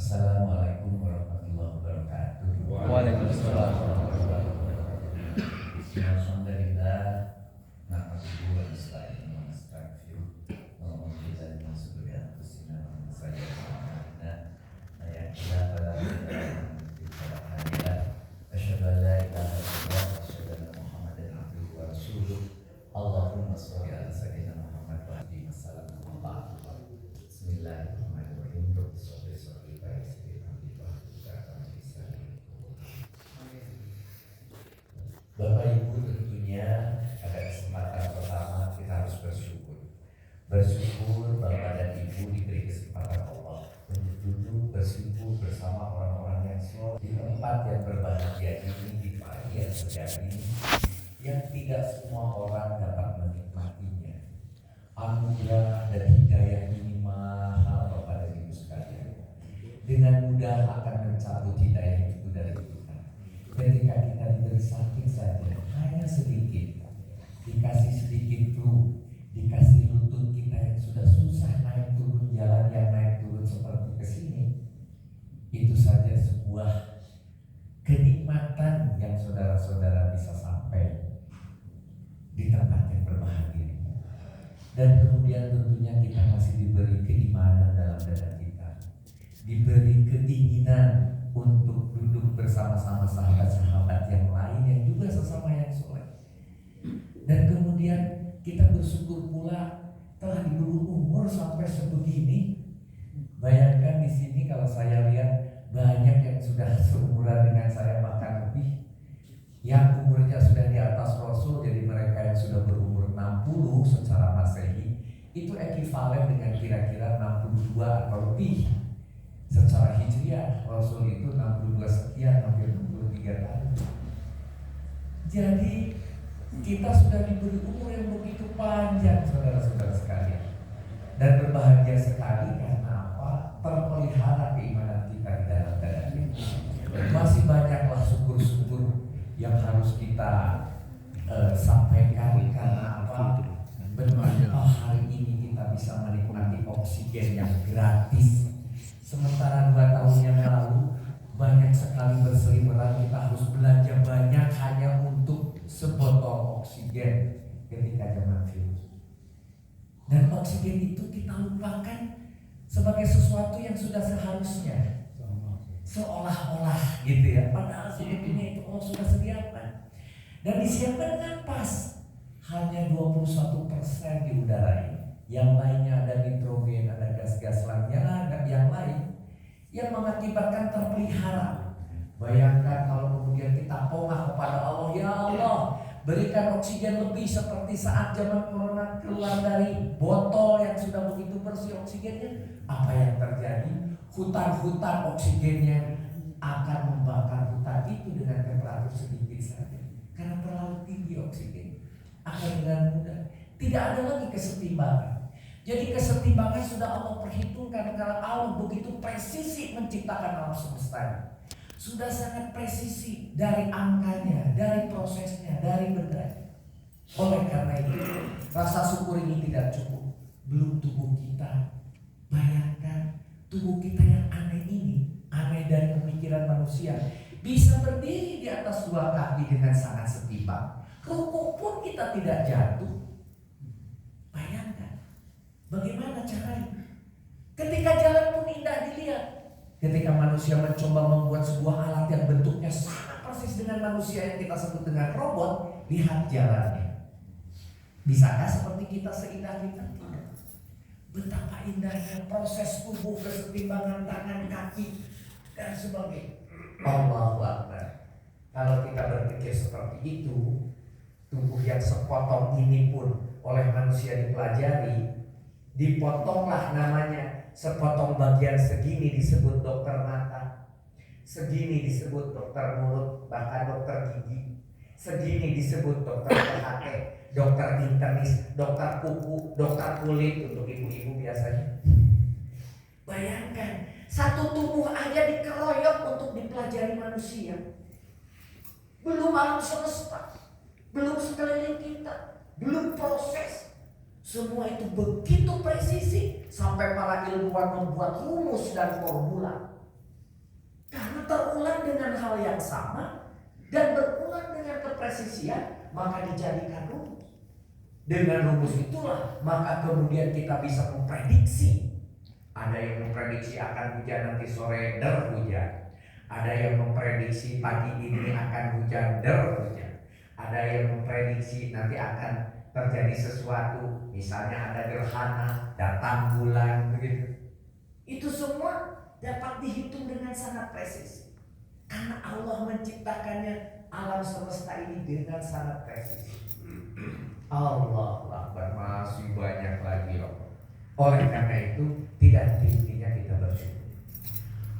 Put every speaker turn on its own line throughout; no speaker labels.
Assalamualaikum warahmatullahi wabarakatuh.
Waalaikumsalam.
Alhamdulillah, nahmaduhu wa nasta'inuhu wa nastaghfiruh wa na'udzu billahi min shururi anfusina wa min sayyi'ati a'malina. May yahdihillahu fala mudilla lahu wa may yudlil fala hadiya lahu. Asyhadu an la ilaha illallah wa asyhadu anna Muhammadan abduhu wa rasuluh. Allahumma shalli ala sayyidina Muhammad wa alihi wasallam. Bismillahirrahmanirrahim. Bapak Ibu, tentunya pada kesempatan pertama kita harus bersyukur. Bersyukur Bapak dan Ibu diberi kesempatan Allah untuk duduk bersyukur bersama orang-orang yang soleh di tempat yang berbahagia ini, di pagi yang segar ini, yang tidak semua orang dapat menikmatinya. Anugerah dan hidayah ini mahal Bapak dan Ibu sekalian. Dengan mudah akan mencabut hidayah itu dari kita. Ketika kita diberi sakit saja, hanya sedikit, dikasih sedikit flu, dikasih lutut kita yang sudah susah naik turun jalan yang naik turun seperti kesini, itu saja sebuah kenikmatan yang saudara-saudara bisa sampai di tempat yang berbahagia. Dan kemudian tentunya kita masih diberi keimanan dalam dada kita, diberi keinginan untuk duduk bersama-sama sahabat-sahabat yang lain yang juga sesama yang soleh. Dan kemudian kita bersyukur pula telah diberi umur sampai sebegini. Bayangkan di sini kalau saya lihat banyak yang sudah seumuran dengan saya bahkan lebih, yang umurnya sudah di atas Rasul. Jadi mereka yang sudah berumur 60 secara Masehi itu ekuivalen dengan kira-kira 62 atau lebih. Secara Hijriah Rasul itu 62 sekian, hampir 63 tahun. Jadi kita sudah diberi umur yang begitu panjang, saudara-saudara sekalian. Dan berbahagia sekali karena apa? Terpelihara keimanan kita di dalam dada kita. Masih banyaklah syukur-syukur yang harus kita sampaikan karena apa? Betapa hari ini kita bisa menikmati oksigen yang gratis. Sementara 2 tahun yang lalu banyak sekali berseliweran kita harus belanja banyak hanya untuk sebotol oksigen ketika zaman virus. Dan oksigen itu kita lupakan sebagai sesuatu yang sudah seharusnya, seolah-olah gitu ya. Padahal sebetulnya itu Allah sudah sediakan dan disiapkan dengan pas. Hanya 21% di udara ini. Yang lainnya ada nitrogen, ada gas-gas lainnya, ada yang lain yang mengakibatkan terpelihara. Bayangkan kalau kemudian kita pongah kepada Allah, ya Allah, berikan oksigen lebih seperti saat zaman corona keluar dari botol yang sudah begitu bersih oksigennya. Apa yang terjadi? Hutan-hutan oksigennya akan membakar hutan itu dengan temperatur sedikit saja. Karena terlalu tinggi oksigen. Akan dengan mudah. Tidak ada lagi kesetimbangan. Jadi kesetimbangan sudah Allah perhitungkan karena Allah begitu presisi menciptakan alam semesta. Sudah sangat presisi dari angkanya, dari prosesnya, dari bendanya. Oleh karena itu, rasa syukur ini tidak cukup. Belum tubuh kita. Bayangkan tubuh kita yang aneh ini, aneh dari pemikiran manusia, bisa berdiri di atas 2 kaki dengan sangat setimpal. Rukuk pun kita tidak jatuh. Bayangkan bagaimana caranya. Ketika jalan pun indah dilihat. Ketika manusia mencoba membuat sebuah alat yang bentuknya sangat persis dengan manusia yang kita sebut dengan robot, lihat jalannya. Bisakah seperti kita seindah kita? Tidak. Betapa indahnya proses tubuh, kesetimbangan tangan, kaki dan sebagainya. Allahu Akbar. Kalau kita berpikir seperti itu, tubuh yang sepotong ini pun oleh manusia dipelajari, dipotonglah namanya. Sepotong bagian segini disebut dokter mata, segini disebut dokter mulut, bahkan dokter gigi, segini disebut dokter THT, dokter internis, dokter kuku, dokter kulit untuk ibu-ibu biasanya. Bayangkan, satu tubuh aja dikeroyok untuk dipelajari manusia. Belum alam semesta, belum sekeliling kita, belum proses. Semua itu begitu presisi sampai para ilmuwan membuat rumus dan formula. Karena terulang dengan hal yang sama dan berulang dengan kepresisian, maka dijadikan rumus. Dengan rumus itulah maka kemudian kita bisa memprediksi. Ada yang memprediksi akan hujan nanti sore, hujan. Ada yang memprediksi pagi ini akan hujan, hujan. Ada yang memprediksi nanti akan terjadi sesuatu, misalnya ada gerhana, datang bulan, begitu. Itu semua dapat dihitung dengan sangat presis. Karena Allah menciptakannya alam semesta ini dengan sangat presis. Allah Akbar, masih banyak lagi loh. Oleh karena itu tidak henti-hentinya kita bersyukur.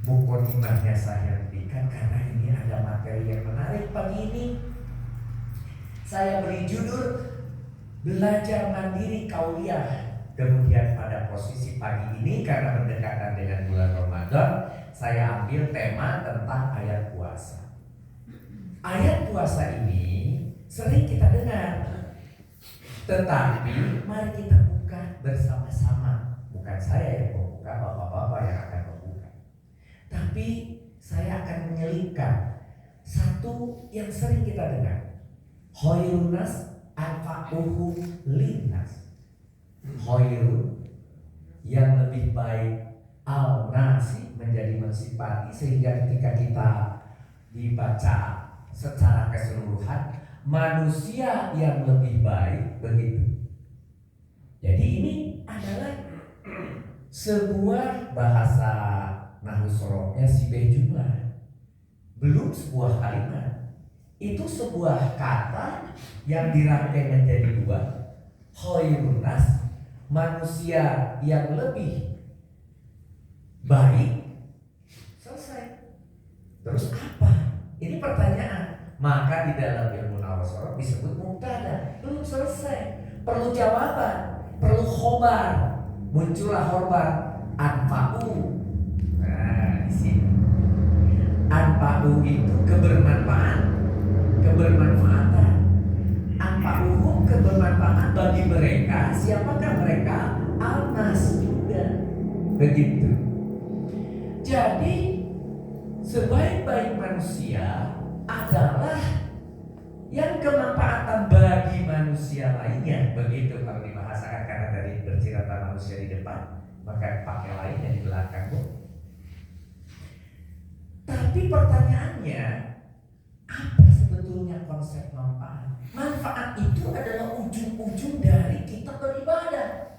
Mukadimahnya saya hentikan karena ini ada materi yang menarik pagi ini. Saya beri judul Belajar Mandiri Kauliah. Kemudian pada posisi pagi ini karena berdekatan dengan bulan Ramadan, saya ambil tema tentang ayat puasa. Ayat puasa ini sering kita dengar, tetapi mari kita buka bersama-sama. Bukan saya yang membuka, bapak-bapak yang akan membuka. Tapi saya akan menyelipkan satu yang sering kita dengar. Khairunas anfa'uhu linnas. Khairun yang lebih baik, al-nasi menjadi mensifati, sehingga ketika kita dibaca secara keseluruhan, manusia yang lebih baik, begitu. Jadi ini adalah sebuah bahasa nahwu sorofnya sibeh jumlah, belum sebuah kalimat. Itu sebuah kata yang dirangkai menjadi dua. Khairun nas, manusia yang lebih baik. Selesai. Terus apa? Ini pertanyaan. Maka di dalam ilmu nahwu sorof disebut mubtada. Belum selesai. Perlu jawaban, perlu khobar. Muncullah khobar anfa'u. Nah, di sini. Anfa'u itu kebermanfaatan. Anfa'uhum kebermanfaatan bagi mereka. Siapakah mereka? Al-nas juga. Begitu. Jadi sebaik-baik manusia adalah yang kemanfaatan bagi manusia lainnya. Begitu kalau dibahasakan, karena dari bercerita manusia di depan, maka pakai lainnya di belakang. Tapi pertanyaannya, apa sebetulnya konsep manfaat? Manfaat itu adalah ujung-ujung dari kita beribadah.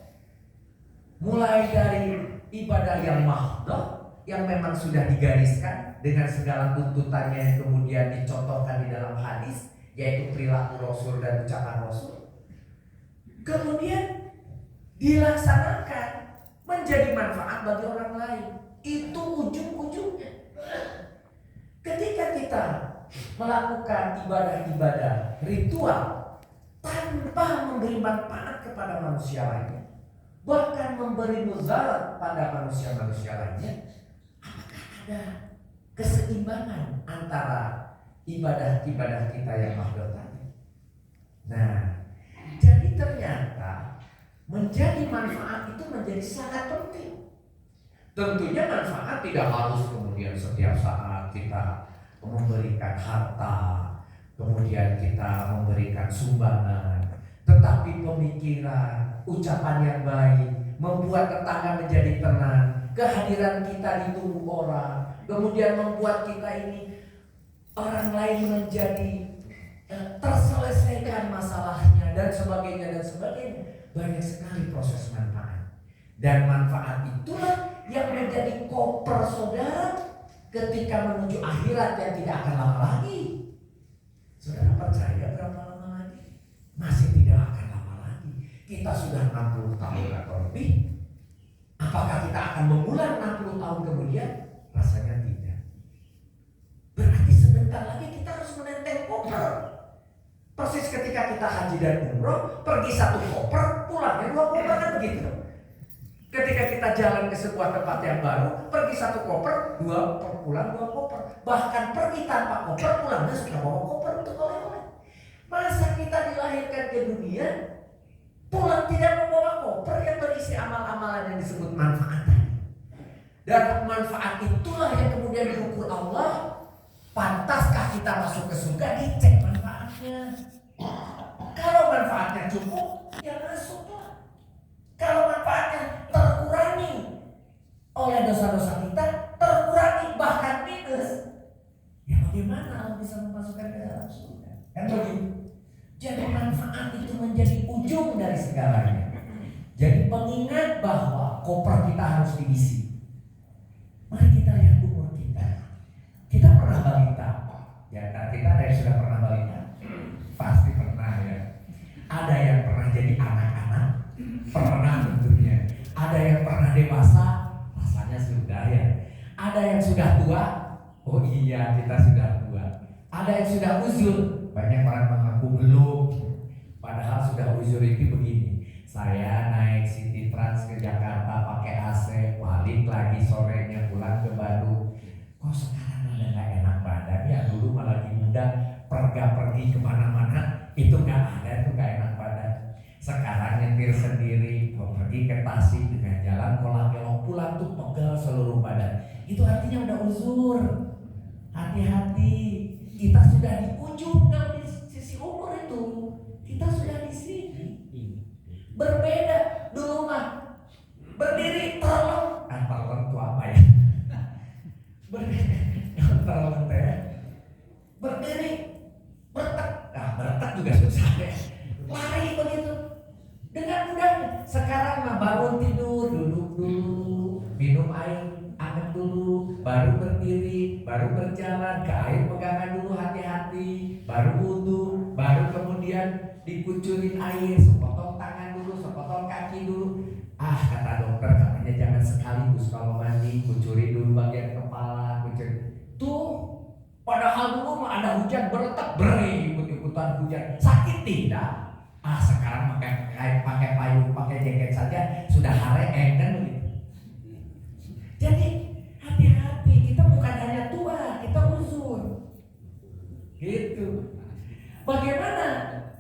Mulai dari ibadah yang mahdoh, yang memang sudah digariskan dengan segala tuntutannya yang kemudian dicontohkan di dalam hadis, yaitu perilaku Rasul dan ucapan Rasul. Kemudian dilaksanakan menjadi manfaat bagi orang lain. Itu ujung-ujungnya. Ketika kita melakukan ibadah-ibadah ritual tanpa memberi manfaat kepada manusia lainnya, bahkan memberi mudarat pada manusia-manusia lainnya, apakah ada keseimbangan antara ibadah-ibadah kita yang mahdoh tadi? Nah, jadi ternyata menjadi manfaat itu menjadi sangat penting. Tentunya manfaat tidak harus kemudian setiap saat kita memberikan harta, kemudian kita memberikan sumbangan, tetapi pemikiran, ucapan yang baik membuat tetangga menjadi tenang, kehadiran kita ditunggu orang, kemudian membuat kita ini orang lain menjadi terselesaikan masalahnya dan sebagainya dan sebagainya. Banyak sekali proses manfaat, dan manfaat itulah yang menjadi koper saudara ketika menuju akhirat yang tidak akan lama lagi. Saudara percaya berapa lama lagi? Masih tidak akan lama lagi. Kita sudah 60 tahun atau lebih. Apakah kita akan mengulang 60 tahun kemudian? Rasanya tidak. Berarti sebentar lagi kita harus menenteng koper. Persis ketika kita haji dan umroh, pergi satu koper, pulangnya 2 koper, kan begitu. Ketika kita jalan ke sebuah tempat yang baru, pergi satu koper, pulang 2 koper. Bahkan pergi tanpa koper, pulangnya sudah bawa koper untuk oleh-oleh. Masa kita dilahirkan ke dunia, pulang tidak membawa koper yang berisi amal-amalan yang disebut manfaat? Dan manfaat itulah yang kemudian diukur Allah. Pantaskah kita masuk ke surga? Dicek manfaatnya. Kalau manfaatnya cukup, ya masuklah. Kalau manfaatnya terkurangi oleh dosa-dosa kita, terkurangi bahkan minus, ya bagaimana Allah bisa memasukkan ke dalam surga? Kan begitu. Jadi manfaat itu menjadi ujung dari segalanya. Jadi pengingat bahwa koper kita harus diisi. Mari kita lihat umur kita. Kita pernah balita. Ya, kita ada yang sudah pernah balita. Pasti pernah ya. Ada yang pernah jadi anak-anak. Pernah tentunya. Ada yang pernah dewasa. Rasanya sudah ya. Ada yang sudah tua. Oh iya, kita sudah tua. Ada yang sudah uzur. Banyak orang mengaku belum. Padahal sudah uzur itu begini. Saya naik City Trans ke Jakarta pakai AC, balik lagi sorenya pulang ke Bandung. Kok sekarang udah gak enak badan ya? Dulu malah lagi muda, pergi kemana-mana itu gak ada, itu gak enak badan. Sekarang nyetir sendiri, mau pergi ke Tasik dengan jalan kolak-kelok, pulang tuh pegel seluruh badan. Itu artinya udah uzur. Hati-hati, kita sudah di ujung kalau di sisi umur itu. Kita sudah di sini. Berbeda dulu mah berdiri terleng. Terleng itu apa ya? Terleng ya. Berdiri bertek. Bertek juga susah ya. Lari begitu dengan mudahnya. Sekarang mah bangun tidur, duduk dulu, minum air anget dulu, baru berdiri, baru berjalan ke air pegangan dulu hati-hati, baru wudu, baru kemudian dikucurin air, sepotong tangan dulu, sepotong kaki dulu. Kata dokter katanya jangan sekaligus kalau mandi, kucurin dulu bagian kepala, kucurin. Tuh, padahal dulu mah ada hujan berletak beri, ikut-ikutan hujan, sakit tidak? Sekarang pakai payung, pakai jaket saja sudah hareng kan begitu. Jadi hati-hati, kita bukan hanya tua, kita uzur. Gitu. Bagaimana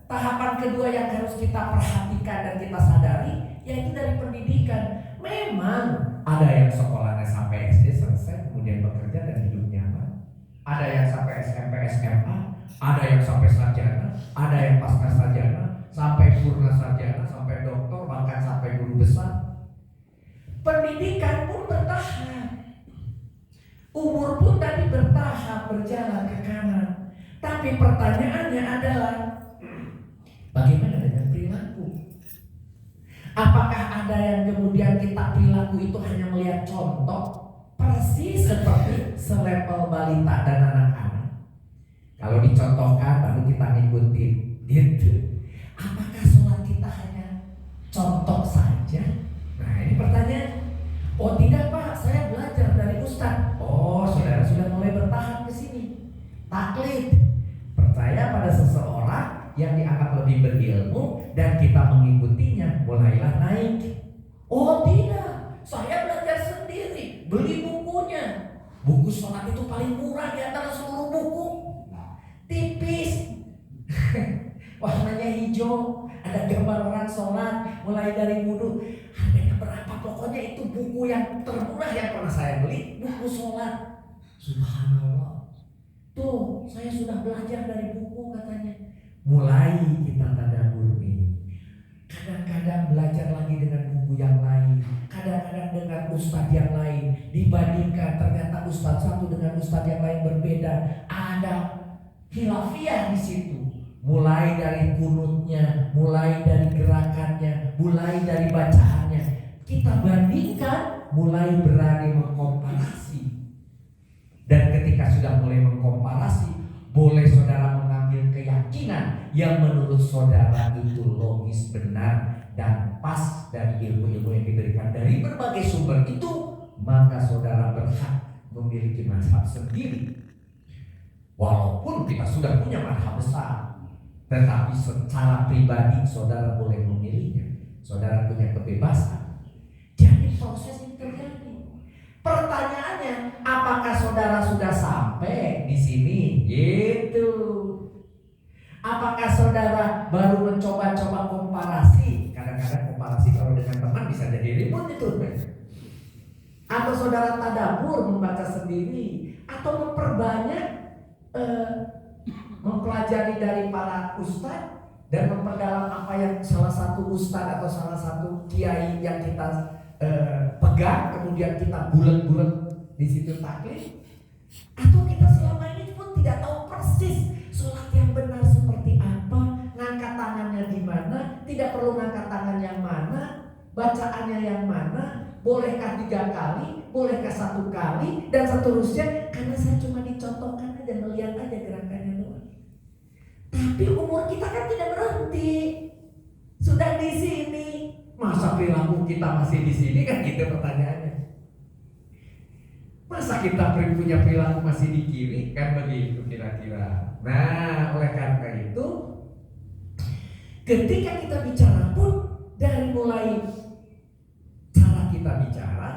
tahapan kedua yang harus kita perhatikan dan kita sadari, yaitu dari pendidikan. Memang ada yang sekolahnya sampai SD selesai, kemudian bekerja dan hidup nyaman. Ada yang sampai SMP, SMA, ada yang sampai sarjana, ada yang pasca sarjana, sampai purna sarjana, sampai doktor, bahkan sampai guru besar. Pendidikan pun bertahap. Umur pun tadi bertahap berjalan ke kanan. Tapi pertanyaannya adalah bagaimana dengan perilaku? Apakah ada yang kemudian kita perilaku itu hanya melihat contoh persis seperti selevel balita dan anak-anak? Kalau dicontohkan baru kita ngikutin gitu. Apakah sholat kita hanya contoh saja? Nah ini pertanyaan. Oh tidak Pak, saya belajar dari Ustadz. Oh saudara sudah mulai bertahap ke sini. Taklid, percaya pada seseorang yang dianggap lebih berilmu dan kita mengikutinya, mulailah naik. Oh tidak, saya belajar sendiri, beli bukunya. Buku sholat itu paling murah di antara seluruh buku. Tipis, warnanya hijau, ada gambar orang sholat, mulai dari wudu. Harganya berapa? Pokoknya itu buku yang termurah yang pernah saya beli, buku sholat. Subhanallah. Tuh, saya sudah belajar dari buku katanya. Mulai kita tadabbur nih. Kadang-kadang belajar lagi dengan buku yang lain, kadang-kadang dengan ustadz yang lain. Dibandingkan ternyata ustadz satu dengan ustadz yang lain berbeda. Ada khilafiyah di situ. Mulai dari kunutnya, mulai dari gerakannya, mulai dari bacaannya. Kita bandingkan, mulai berani mengkomparasi. Dan ketika sudah mulai mengkomparasi, boleh saudara mengambil keyakinan yang menurut saudara itu logis, benar, dan pas dari ilmu-ilmu yang diberikan dari berbagai sumber itu, maka saudara berhak memiliki mazhab sendiri. Walaupun kita sudah punya mazhab besar, tetapi secara pribadi saudara boleh memilihnya. Saudara punya kebebasan. Jadi proses itu terjadi. Pertanyaannya, apakah saudara sudah sampai di sini? Gitu. Apakah saudara baru mencoba-coba komparasi? Kadang-kadang komparasi kalau dengan teman bisa jadi ribut itu. Atau saudara tadabbur membaca sendiri, atau memperbanyak mempelajari dari para ustadz dan memperdalam apa yang salah satu ustadz atau salah satu kiai yang kita pegang, kemudian kita bulat-bulat di situ taklid. Atau kita selama ini pun tidak tahu persis sholat yang benar seperti apa, ngangkat tangannya di mana, tidak perlu ngangkat tangan yang mana, bacaannya yang mana, bolehkah 3 kali, bolehkah 1 kali, dan seterusnya. Karena saya cuma dicontohkan aja, melihat aja gerakannya doang. Tapi umur kita kan tidak berhenti, sudah di sini. Masa perilaku kita masih di sini, kan gitu pertanyaannya. Masa kita punya perilaku masih di kiri, kan begitu kira-kira. Nah, oleh karena itu, ketika kita bicara pun dari mulai cara kita bicara,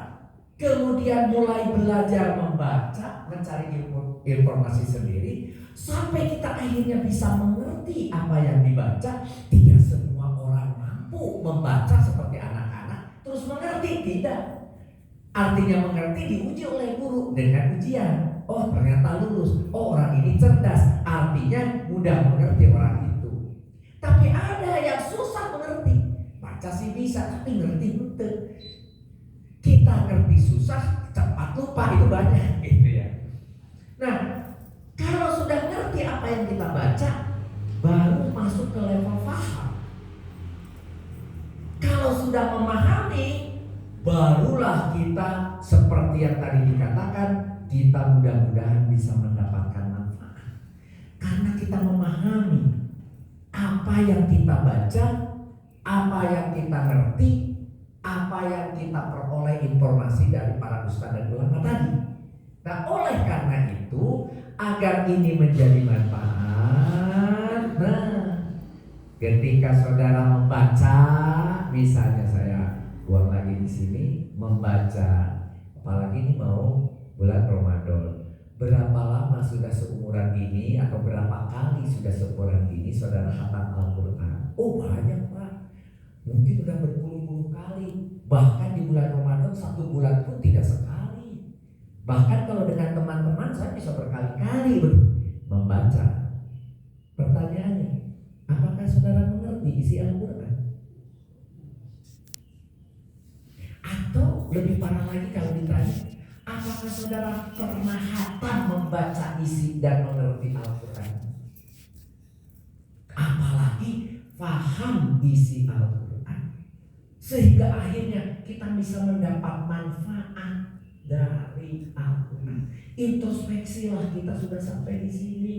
kemudian mulai belajar membaca, mencari informasi sendiri, sampai kita akhirnya bisa mengerti apa yang dibaca. Tidak semua orang mampu membaca seperti anak-anak terus mengerti, tidak. Artinya mengerti diuji oleh guru dengan ujian. Oh, ternyata lulus. Oh, orang ini cerdas, artinya mudah mengerti orang itu. Tapi ada yang susah mengerti. Baca sih bisa, tapi ngerti betul. Kita ngerti susah, cepat lupa, itu banyak gitu ya. Nah, kalau sudah ngerti apa yang kita baca, baru masuk ke level paham. Kalau sudah memahami, barulah kita seperti yang tadi dikatakan, kita mudah-mudahan bisa mendapatkan manfaat. Karena kita memahami apa yang kita baca, apa yang kita ngerti, apa yang kita peroleh informasi dari para ustadz dan ulama tadi. Nah, oleh karena itu, agar ini menjadi manfaat, ketika saudara membaca, misalnya saya buat lagi di sini membaca, apalagi ini mau bulan Ramadan, berapa lama sudah seumuran ini atau berapa kali sudah seumuran ini saudara khatam Al-Quran? Oh, banyak Pak, mungkin udah berpuluh-puluh kali. Bahkan di bulan Ramadan 1 bulan pun tidak sekali. Bahkan kalau dengan teman-teman saya bisa berkali-kali membaca. Pertanyaannya, apakah saudara mengerti isi Al-Quran? Atau lebih parah lagi kalau ditanya, apakah saudara pernah khatam membaca isi dan mengerti Al-Quran? Apalagi paham isi Al-Quran, sehingga akhirnya kita bisa mendapat manfaat dari Al-Quran. Introspeksilah, kita sudah sampai di sini.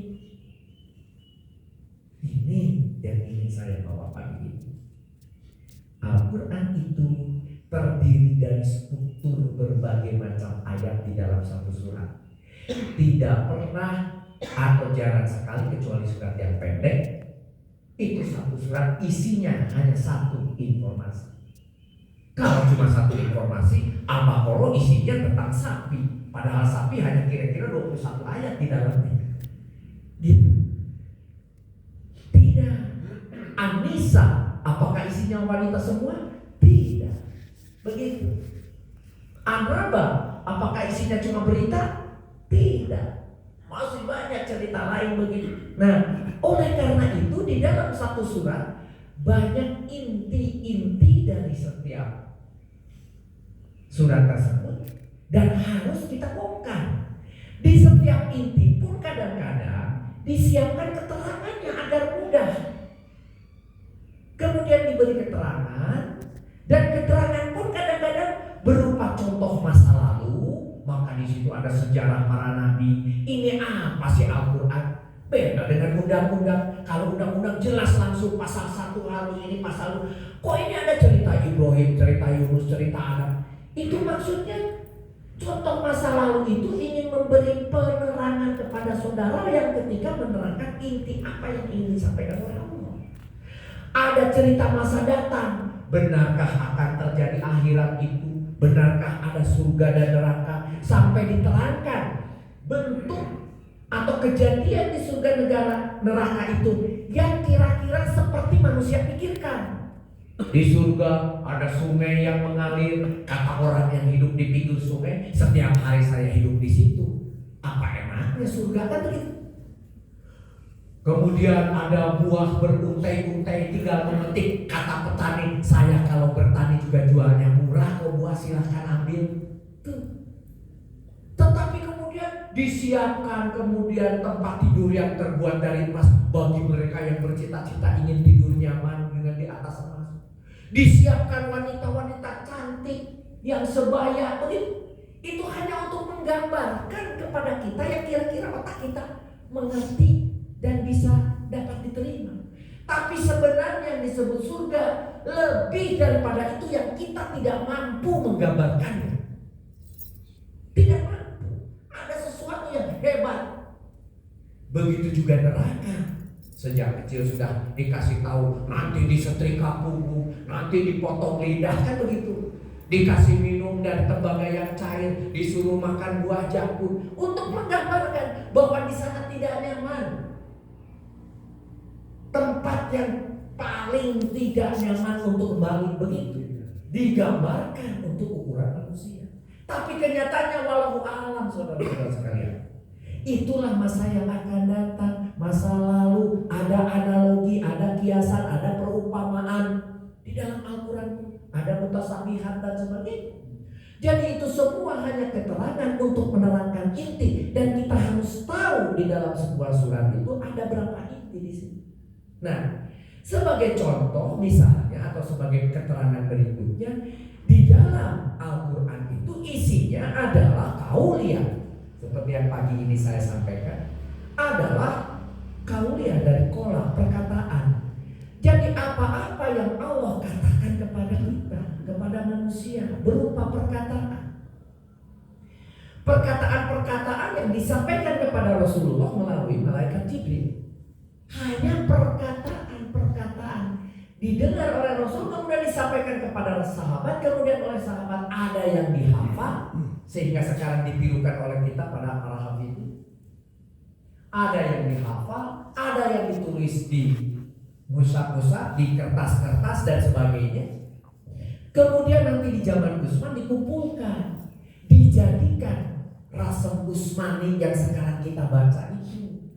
Ini yang ingin saya bawa pagi ini. Al-Quran itu terdiri dari struktur berbagai macam ayat di dalam satu surat. Tidak pernah atau jarang sekali, kecuali surat yang pendek, itu satu surat isinya hanya 1 informasi. Kalau cuma 1 informasi, Al-Baqarah isinya tentang sapi, padahal sapi hanya kira-kira 21 ayat di dalamnya. Gitu. Tidak. An-Nisa, apakah isinya wanita semua? Tidak. Begitu. An-Naba, apakah isinya cuma berita? Tidak. Masih banyak cerita lain begitu. Nah, oleh karena itu di dalam satu surat banyak inti-inti dari setiap surat tersebut dan harus kita bongkar. Di setiap inti pun kadang-kadang disiapkan keterangannya agar mudah. Kemudian diberi keterangan, dan keterangan pun kadang-kadang berupa contoh masa lalu. Maka di situ ada sejarah para nabi. Ini apa sih Al-Quran? Beda dengan undang-undang. Kalau undang-undang jelas langsung pasal 1 harus ini, pasal kok ini ada cerita Ibrahim, cerita Yunus, cerita Adam. Itu maksudnya contoh masa lalu itu ingin memberi penerangan kepada saudara yang ketika menerangkan inti apa yang ingin disampaikan oleh Allah. Ada cerita masa datang. Benarkah akan terjadi akhirat itu? Benarkah ada surga dan neraka? Sampai diterangkan bentuk atau kejadian di surga negara neraka itu yang kira-kira seperti manusia pikirkan. Di surga ada sungai yang mengalir. Kata orang yang hidup di pinggir sungai, setiap hari saya hidup di situ. Apa enaknya surga kan begitu. Kemudian ada buah beruntai-untai, tinggal memetik. Kata petani, saya kalau bertani juga jualnya murah, kok buah silahkan ambil. Tuh. Tetapi kemudian disiapkan kemudian tempat tidur yang terbuat dari emas bagi mereka yang bercita-cita ingin tidur nyaman dengan di atas emas. Disiapkan wanita-wanita cantik yang sebaya begitu. Itu hanya untuk menggambarkan kepada kita yang kira-kira otak kita mengerti dan bisa dapat diterima. Tapi sebenarnya yang disebut surga lebih daripada itu yang kita tidak mampu menggambarkannya. Tidak mampu. Ada sesuatu yang hebat. Begitu juga neraka. Sejak kecil sudah dikasih tahu, nanti disetrika punggung, nanti dipotong lidah, kan begitu. Dikasih minum dan tembaga yang cair, disuruh makan buah jakun untuk menggambarkan bahwa di sana tidak nyaman. Tempat yang paling tidak nyaman untuk kembali begitu digambarkan untuk ukuran manusia. Tapi kenyataannya walau alam, saudara-saudara sekalian, itulah masa yang akan datang. Masa lalu ada analogi, ada kiasan, ada perumpamaan di dalam Al-Quran, ada mutasabihat dan sebagainya. Jadi itu semua hanya keterangan untuk menerangkan inti, dan kita harus tahu di dalam sebuah surat itu ada berapa inti di sini. Nah, sebagai contoh misalnya atau sebagai keterangan berikutnya, di dalam Al-Quran itu isinya adalah kauliah. Seperti yang pagi ini saya sampaikan, adalah kauliah dari kolam perkataan. Jadi apa-apa yang Allah katakan kepada kita, kepada manusia, berupa perkataan. Perkataan-perkataan yang disampaikan kepada Rasulullah melalui malaikat Jibril. Hanya perkataan-perkataan didengar oleh Rasul, kemudian disampaikan kepada sahabat, kemudian oleh sahabat ada yang dihafal sehingga sekarang ditirukan oleh kita pada para hafiz. Ada yang dihafal, ada yang ditulis di mushaf-mushaf, di kertas-kertas dan sebagainya. Kemudian nanti di zaman Utsman dikumpulkan, dijadikan Rasem Utsmani yang sekarang kita baca itu.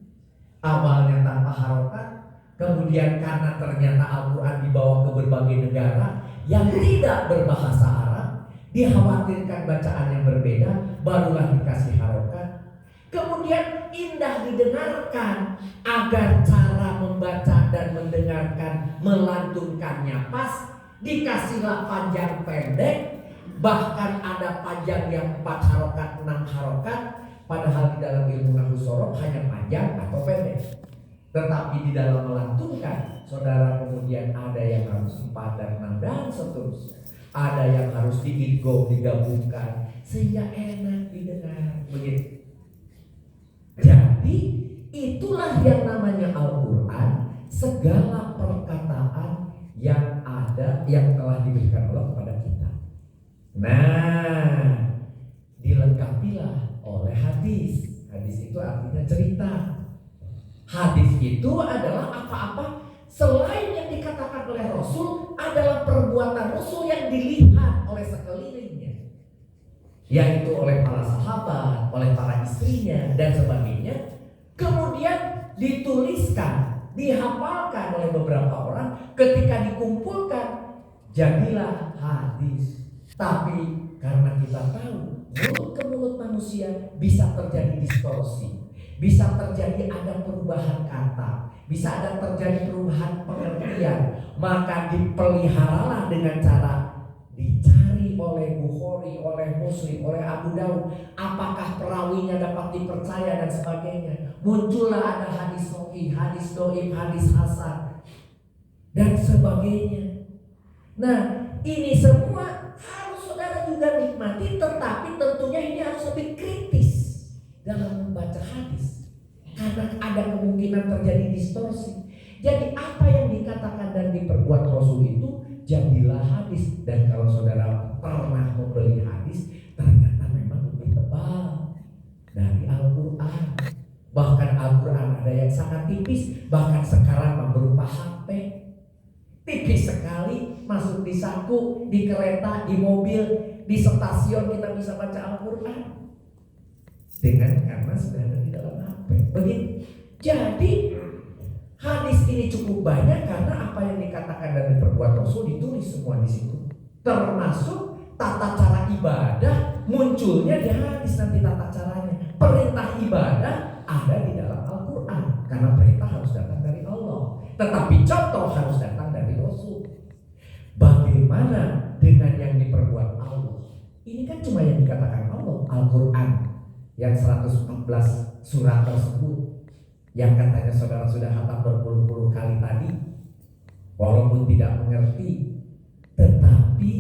Awalnya tanpa harokat, kemudian karena ternyata Al-Quran dibawa ke berbagai negara yang tidak berbahasa Arab, dikhawatirkan bacaan yang berbeda, barulah dikasih harokat. Kemudian indah didengarkan agar cara membaca dan mendengarkan, melantunkannya pas, dikasihlah panjang pendek, bahkan ada panjang yang 4 harokat, 6 harokat. Padahal di dalam ilmu nahwu sorof hanya panjang atau pendek. Tetapi di dalam melantunkan, saudara, kemudian ada yang harus 4 dan 6 dan seterusnya. Ada yang harus diidgham, digabungkan sehingga enak didengar. Begitu. Jadi itulah yang namanya Al-Quran, segala perkataan yang ada, yang telah diberikan Allah kepada kita. Nah, dilengkapilah oleh hadis. Hadis itu artinya cerita. Hadis itu adalah apa-apa selain yang dikatakan oleh Rasul, adalah perbuatan Rasul yang dilihat oleh sekelilingnya, yaitu oleh para sahabat, oleh para istrinya dan sebagainya. Kemudian dituliskan, dihafalkan oleh beberapa orang. Ketika dikumpulkan, jadilah hadis. Tapi karena kita tahu mulut ke mulut manusia bisa terjadi distorsi, bisa terjadi ada perubahan kata, bisa ada terjadi perubahan pengertian, maka dipeliharalah dengan cara dicari oleh Bukhari, oleh Muslim, oleh Abu Daud, apakah perawinya dapat dipercaya dan sebagainya. Muncullah ada hadis sahih, hadis dhaif, hadis hasan dan sebagainya. Nah, ini semua harus saudara juga nikmati, tetapi tentunya ini harus lebih kritis dalam membaca hadis, karena ada kemungkinan terjadi distorsi. Jadi apa yang dikatakan dan diperbuat Rasul itu jadilah hadis. Dan kalau saudara pernah membeli hadis, ternyata memang lebih tebal dari Al-Quran. Bahkan Al-Quran ada yang sangat tipis, bahkan sekarang berupa HP, tipis sekali. masuk di saku, di kereta, di mobil, di stasiun kita bisa baca Al-Quran. Karena sudah ada di dalam HP. Begitu. Jadi hadis ini cukup banyak karena apa yang dikatakan dan diperbuat Rasul ditulis semua di situ. Termasuk tata cara ibadah munculnya di hadis nanti tata caranya. Perintah ibadah ada di dalam Al-Quran karena perintah harus datang dari Allah. Tetapi contoh harus datang dari Rasul. Bagaimana dengan yang diperbuat Allah? Ini kan cuma yang dikatakan Allah, Al-Quran yang 114 surat tersebut yang katanya saudara sudah hafal berpuluh-puluh kali tadi, walaupun tidak mengerti. Tetapi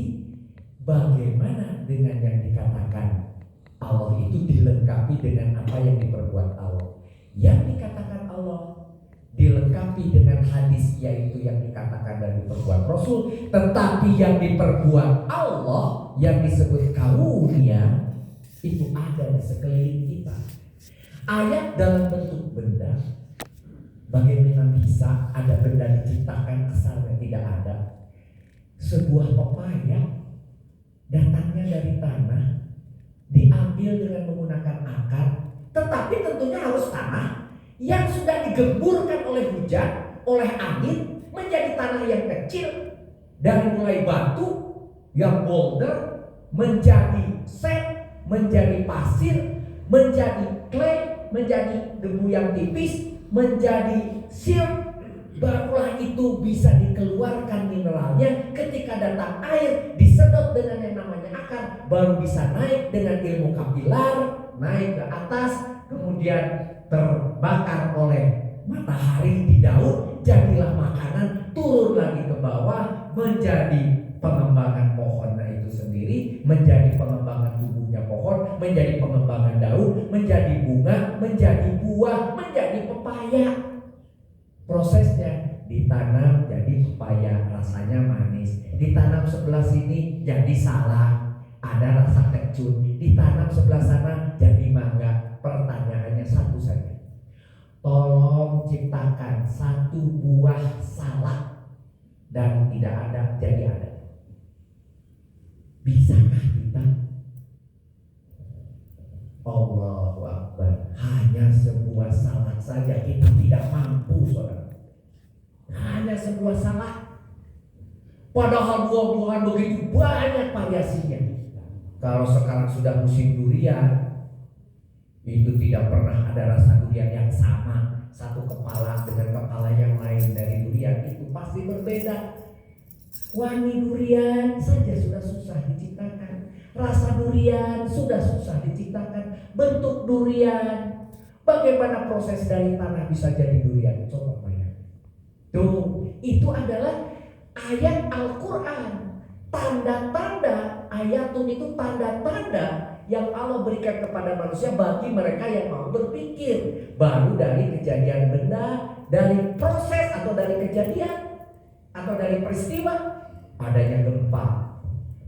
bagaimana dengan yang dikatakan Allah itu dilengkapi dengan apa yang diperbuat Allah? Yang dikatakan Allah dilengkapi dengan hadis, yaitu yang dikatakan dan diperbuat Rasul. Tetapi yang diperbuat Allah yang disebut karunia itu ada di sekeliling kita. Ayat dalam bentuk benda. Bagaimana bisa ada benda diciptakan kesannya tidak ada? Sebuah pepaya datangnya dari tanah, diambil dengan menggunakan akar, tetapi tentunya harus tanah yang sudah digemburkan oleh hujan, oleh angin, menjadi tanah yang kecil, dari mulai batu yang boulder menjadi sand, menjadi pasir, menjadi clay, menjadi debu yang tipis, menjadi silt. Barulah itu bisa dikeluarkan mineralnya. Ketika datang air, disedot dengan yang namanya akar, baru bisa naik dengan ilmu kapilar, naik ke atas, kemudian terbakar oleh matahari di daun, jadilah makanan, turun lagi ke bawah, menjadi pengembangan pohonnya itu sendiri, menjadi pengembangan tubuhnya pohon, menjadi pengembangan daun, menjadi bunga, menjadi buah, menjadi pepaya. Prosesnya ditanam jadi pepaya, rasanya manis. Ditanam sebelah sini jadi salak, ada rasa kecut. Ditanam sebelah sana jadi mangga. Pertanyaannya satu saja. Tolong ciptakan satu buah salak dan tidak ada jadi ada. Bisakah kita? Allahu Akbar. Hanya sebuah salak saja kita tidak mampu, saudara. Hanya sebuah salak. Padahal buah-buahan begitu banyak variasinya. Kalau sekarang sudah musim durian, itu tidak pernah ada rasa durian yang sama. Satu kepala dengan kepala yang lain dari durian itu pasti berbeda. Wangi durian saja sudah susah diciptakan. Rasa durian sudah susah diciptakan. Bentuk durian. Bagaimana proses dari tanah bisa jadi durian? Coba bayangkan. Tuh, itu adalah ayat Al-Quran. Tanda-tanda, ayatun itu tanda-tanda yang Allah berikan kepada manusia bagi mereka yang mau berpikir. Baru dari kejadian benda, dari proses atau dari kejadian atau dari peristiwa adanya gempa.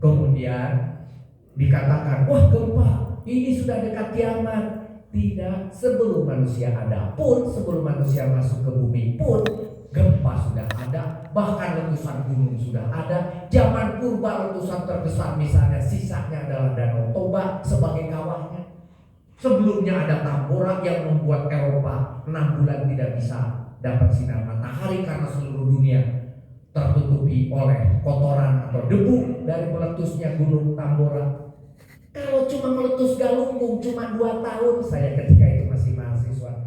Kemudian dikatakan, wah gempa, ini sudah dekat kiamat. Tidak, sebelum manusia ada pun, sebelum manusia masuk ke bumi pun, gempa sudah ada. Bahkan letusan gunung sudah ada. Zaman purba letusan terbesar misalnya sisanya adalah Danau Toba sebagai kawahnya. Sebelumnya ada Tambora yang membuat Eropa 6 bulan tidak bisa dapat sinar matahari karena seluruh dunia tertutupi oleh kotoran atau debu dari meletusnya gunung Tambora. Kalau cuma meletus Galunggung cuma 2 tahun, saya ketika itu masih mahasiswa.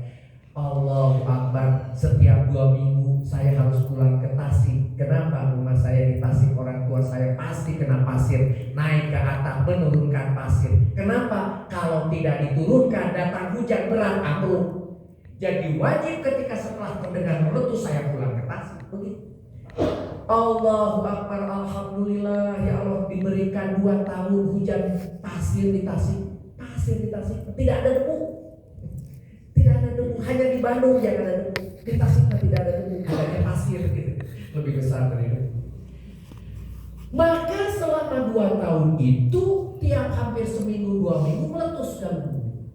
Allahu Akbar, setiap 2 minggu saya harus pulang ke Tasik. Kenapa? Rumah saya di Tasik, orang tua saya pasti kena pasir, naik ke atap menurunkan pasir. Kenapa? Kalau tidak diturunkan datang hujan berat ambruk. Jadi wajib ketika setelah terdengar meletus saya pulang ke Tasik. Begitu. Allahu Akbar, alhamdulillah ya Allah, diberikan 2 tahun hujan pasir di Tasik. Pasir di Tasik, tidak ada debu. Tidak ada debu, hanya di Bandung yang ada debu. Di Tasik tidak ada debu, hanya pasir gitu. Lebih besar dari itu. Maka selama 2 tahun itu tiap hampir seminggu 2 minggu meletus Galunggung.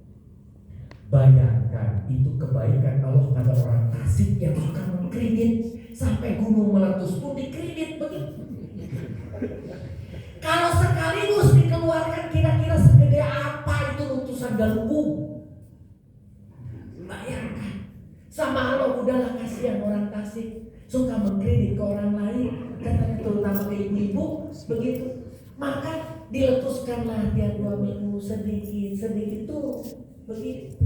Bayangkan itu kebaikan Allah pada orang Tasik yang suka mengkredit. Sampai gunung meletus pun dikredit begitu.
Kalau sekaligus dikeluarkan kira-kira segede apa itu letusan galunggung? Bayangkan. Sama Allah udahlah, kasihan orang Tasik, suka mengkredit ke orang lain, katanya terutama ke ibu-ibu begitu. Maka diletuskanlah tiap 2 minggu sedikit tuh begitu.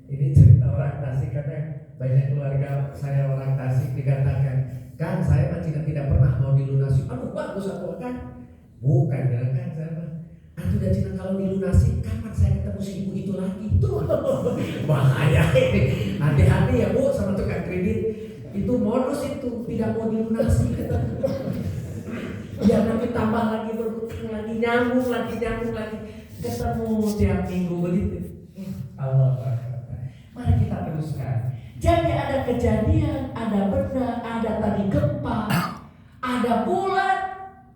Ini cerita orang Tasik, karena banyak keluarga saya orang Tasik dikatakan, kan saya mah tidak pernah mau dilunasi. Aduh bagus aku kan. Bukan kan saya mah. Aku udah Cina kalau dilunasi, kapan saya ketemu si ibu itu lagi? Tuh bahaya ini. Hati-hati ya Bu sama tukang kredit. Itu modus itu, tidak mau dilunasi. Ya nanti tambah lagi, berhutang lagi, nyambung lagi. Ketemu tiap minggu begitu. Allah Akbar. Mari kita teruskan. Jadi ada kejadian, ada benda, ada tadi gempa, ada bulan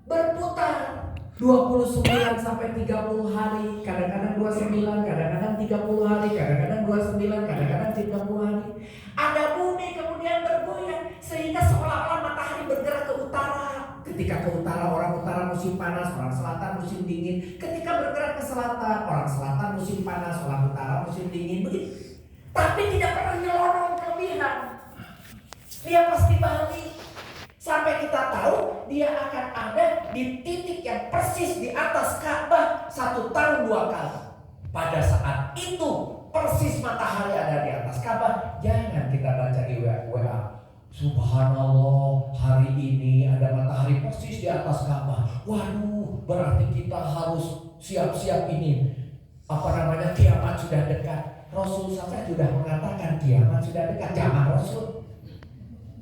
berputar 29 sampai 30 hari, kadang-kadang 29, kadang-kadang 30 hari, kadang-kadang 29, kadang-kadang 30 hari. Ada bumi kemudian bergoyang sehingga seolah-olah matahari bergerak ke utara. Ketika ke utara, orang utara musim panas, orang selatan musim dingin. Ketika bergerak ke selatan, orang selatan musim panas, orang utara musim dingin. Begitu. Tapi tidak pernah nyelonong kelebihan. Dia pasti balik. Sampai kita tahu dia akan ada di titik yang persis di atas Ka'bah 1 tahun 2 kali. Pada saat itu persis matahari ada di atas Ka'bah. Jangan kita baca di WA. Subhanallah, hari ini ada matahari persis di atas Ka'bah. Waduh, berarti kita harus siap-siap ini. Kiamat sudah dekat. Rasul sampai sudah mengatakan kiamat sudah dekat. Zaman Rasul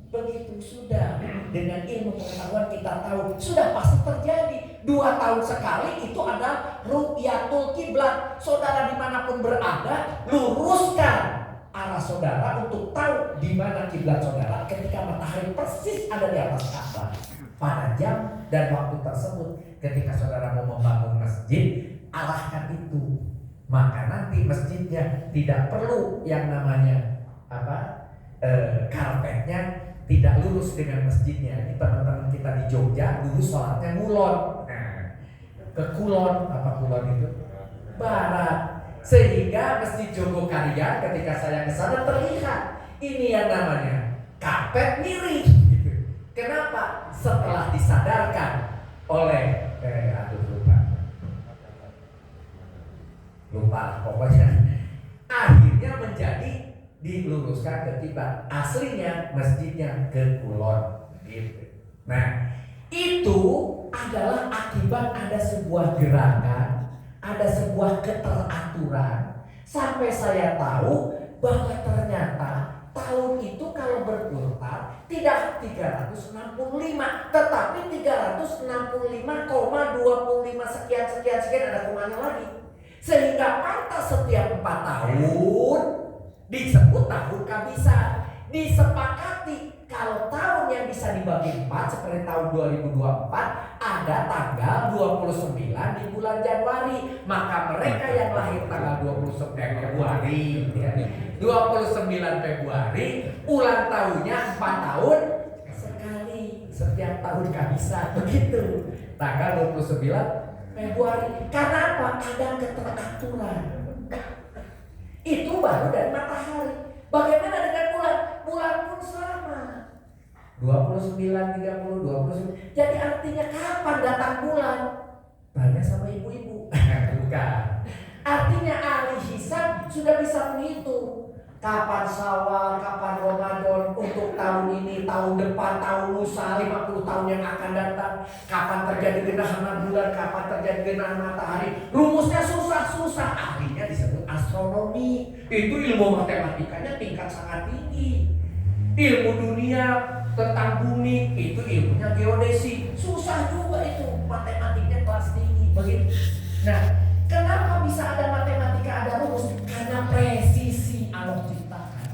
begitu sudah. Dengan ilmu pengetahuan kita tahu sudah pasti terjadi. 2 tahun sekali itu ada ru'yatul kiblat. Saudara dimanapun berada, luruskan arah saudara untuk tahu di mana kiblat saudara ketika matahari persis ada di atas Ka'bah. Pada jam dan waktu tersebut, ketika saudara mau membangun masjid, arahkan itu. Maka nanti masjidnya tidak perlu yang namanya karpetnya tidak lurus dengan masjidnya. Ini teman-teman kita di Jogja dulu sholatnya ngulon. Nah, ke kulon, kulon itu? Barat. Sehingga Masjid Jogokaryan ketika saya ke sana terlihat ini yang namanya karpet miring. Kenapa? Setelah disadarkan oleh lupa pokoknya akhirnya menjadi diluruskan ke kiblat. Aslinya masjidnya ke kulon gitu. Nah, itu adalah akibat ada sebuah gerakan, ada sebuah keteraturan. Sampai saya tahu bahwa ternyata tahun itu kalau berputar tidak 365, tetapi 365,25 sekian ada komanya lagi. Sehingga pantas setiap 4 tahun disebut tahun kabisat. Disepakati kalau tahun yang bisa dibagi 4 seperti tahun 2024 ada tanggal 29 di bulan Januari. Maka mereka yang lahir tanggal 29 Februari ulang tahunnya 4 tahun sekali. Setiap tahun kabisat begitu. Tanggal 29 Februari. Karena apa? Ada keteraturan. Itu baru dari matahari. Bagaimana dengan bulan? Bulan pun sama. 29, 30, 29. Jadi artinya kapan datang bulan? Tanya sama ibu-ibu. Bukan. Artinya ahli hisab sudah bisa menghitung. Kapan Syawal, kapan Ramadan untuk tahun ini, tahun depan, tahun lusa, 50 tahun yang akan datang. Kapan terjadi gerhana bulan, kapan terjadi gerhana matahari. Rumusnya susah-susah. Ahlinya disebut astronomi. Itu ilmu matematikanya tingkat sangat tinggi. Ilmu dunia tentang bumi itu ilmunya geodesi. Susah juga itu, matematiknya kelas tinggi. Begitu. Nah, kenapa bisa ada matematika, ada rumus? Karena presisi Allah ciptakan.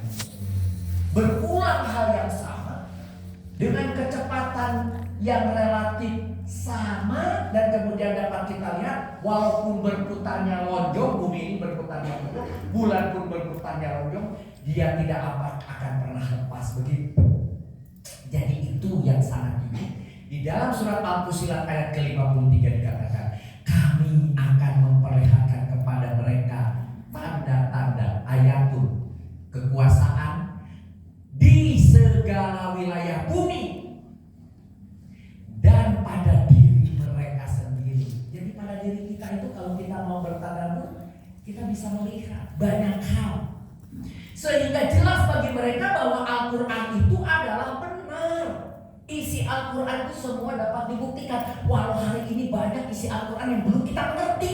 Berulang hal yang sama dengan kecepatan yang relatif sama, dan kemudian dapat kita lihat walaupun berputarnya lonjong, bumi ini berputarnya lonjong, bulan pun berputarnya lonjong, dia tidak akan pernah lepas begitu. Jadi itu yang sangat unik.
Di dalam surat Al-Fussilat ayat ke-53 dikatakan, kami akan memperlihatkan kepada mereka tanda-tanda ayatun kekuasaan di segala wilayah bumi dan pada diri mereka sendiri. Jadi pada diri kita itu kalau kita mau bertadabbur, kita bisa melihat banyak hal sehingga jelas bagi mereka bahwa Al-Quran itu adalah benar. Isi Al-Quran itu semua dapat dibuktikan. Walau hari ini banyak isi Al-Quran yang belum kita mengerti.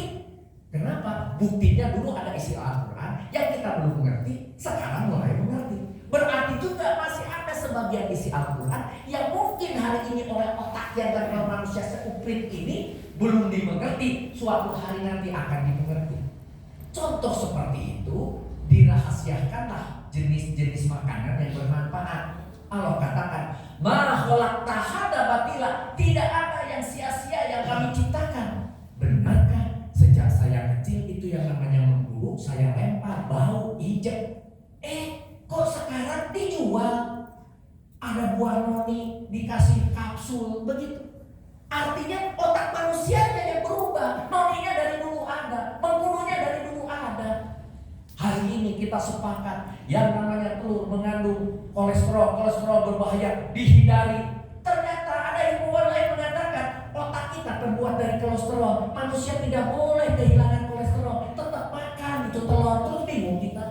Kenapa? Buktinya dulu ada isi Al-Quran yang kita belum mengerti, sekarang mulai mengerti. Berarti juga masih ada sebagian isi Al-Quran yang mungkin hari ini oleh otak yang oleh manusia seuprit ini belum dimengerti, suatu hari nanti akan dimengerti. Contoh seperti itu, dirahasiakanlah jenis-jenis makanan yang bermanfaat. Allah katakan, ma khalaqta hadza batila, tidak ada yang sia-sia yang kami ciptakan. Benarkah sejak saya kecil itu yang namanya menguruk, saya lempar, bau, injek. Kok sekarang dijual? Ada buah noni dikasih kapsul begitu. Artinya otak manusianya yang berubah. Noninya dari dulu ada, pembunuhnya dari dulu ada. Hari ini kita sepakat yang namanya telur mengandung kolesterol berbahaya, dihindari. Ternyata ada ilmuwan lain mengatakan otak kita terbuat dari kolesterol. Manusia tidak boleh kehilangan kolesterol, tetap makan itu telur. Terus bingung kita.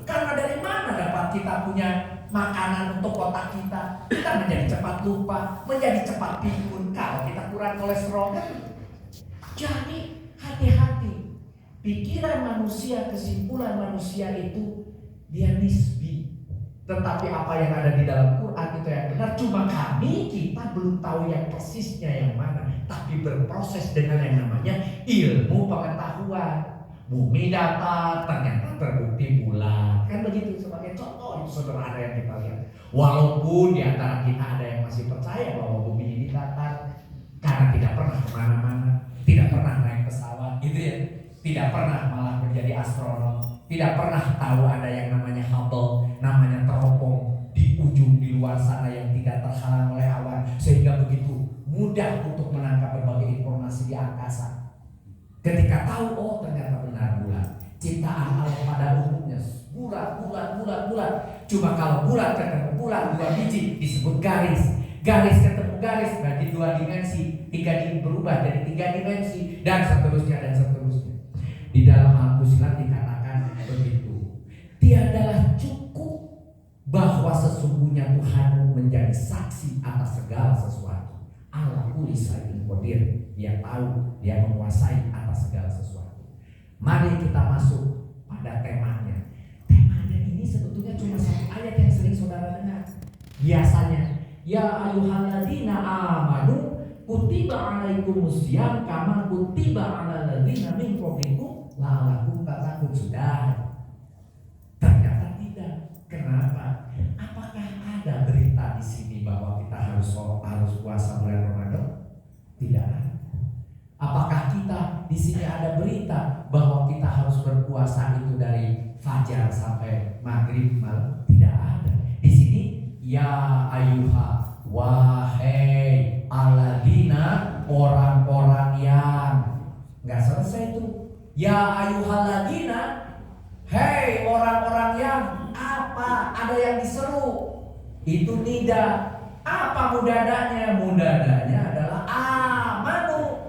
Karena dari mana dapat kita punya makanan untuk otak kita? Kita menjadi cepat lupa, menjadi cepat pikun kalau kita kurang kolesterol kan. Jadi hati-hati. Pikiran manusia, kesimpulan manusia itu dia nisbi. Tetapi apa yang ada di dalam Quran itu yang benar. Cuma kita belum tahu yang persisnya yang mana. Tapi berproses dengan yang namanya ilmu pengetahuan. Bumi datar, ternyata terbukti bulat. Kan begitu sebagai contoh itu sederhana yang kita lihat. Walaupun di antara kita ada yang masih percaya bahwa bumi ini datar karena tidak pernah kemana-mana, tidak pernah naik pesawat, gitu ya. Tidak pernah malah menjadi astronom, tidak pernah tahu ada yang namanya Hubble, namanya teropong di ujung di luar sana yang tidak terhalang oleh awan, sehingga begitu mudah untuk menangkap berbagai informasi di angkasa. Ketika tahu, oh ternyata benar bulat. Ciptaan Allah pada umumnya bulat. Cuma kalau bulat ketemu bulat dua biji disebut garis. Garis ketemu garis berarti dua dimensi, tiga berubah jadi tiga dimensi dan seterusnya. Di dalam Al-Fussilat dikatakan begitu. Tiadalah cukup bahwa sesungguhnya Tuhanmu menjadi saksi atas segala sesuatu. Allah kulli syai'in qadir. Dia tahu, dia menguasai atas segala sesuatu. Mari kita masuk pada temanya. Temanya ini sebetulnya cuma satu ayat yang sering saudara dengar. Biasanya, ya ayyuhalladzina amanu kutiba alaikumusiyam kama kutiba alal ladzina min qablikum la'allakum tattaqun. Sudah. Ternyata tidak. Kenapa? Apakah ada berita di sini bahwa kita harus puasa bulan Ramadan? Tidak ada. Apakah kita di sini ada berita bahwa kita harus berpuasa itu dari fajar sampai maghrib malam? Tidak ada. Di sini ya ayyuha, wahai alladzina, orang-orang yang nggak selesai itu. Ya ayyuhalladzina, hei orang-orang yang apa? Ada yang diseru. Itu nida. Apa mudadanya? Mudadanya adalah amanu.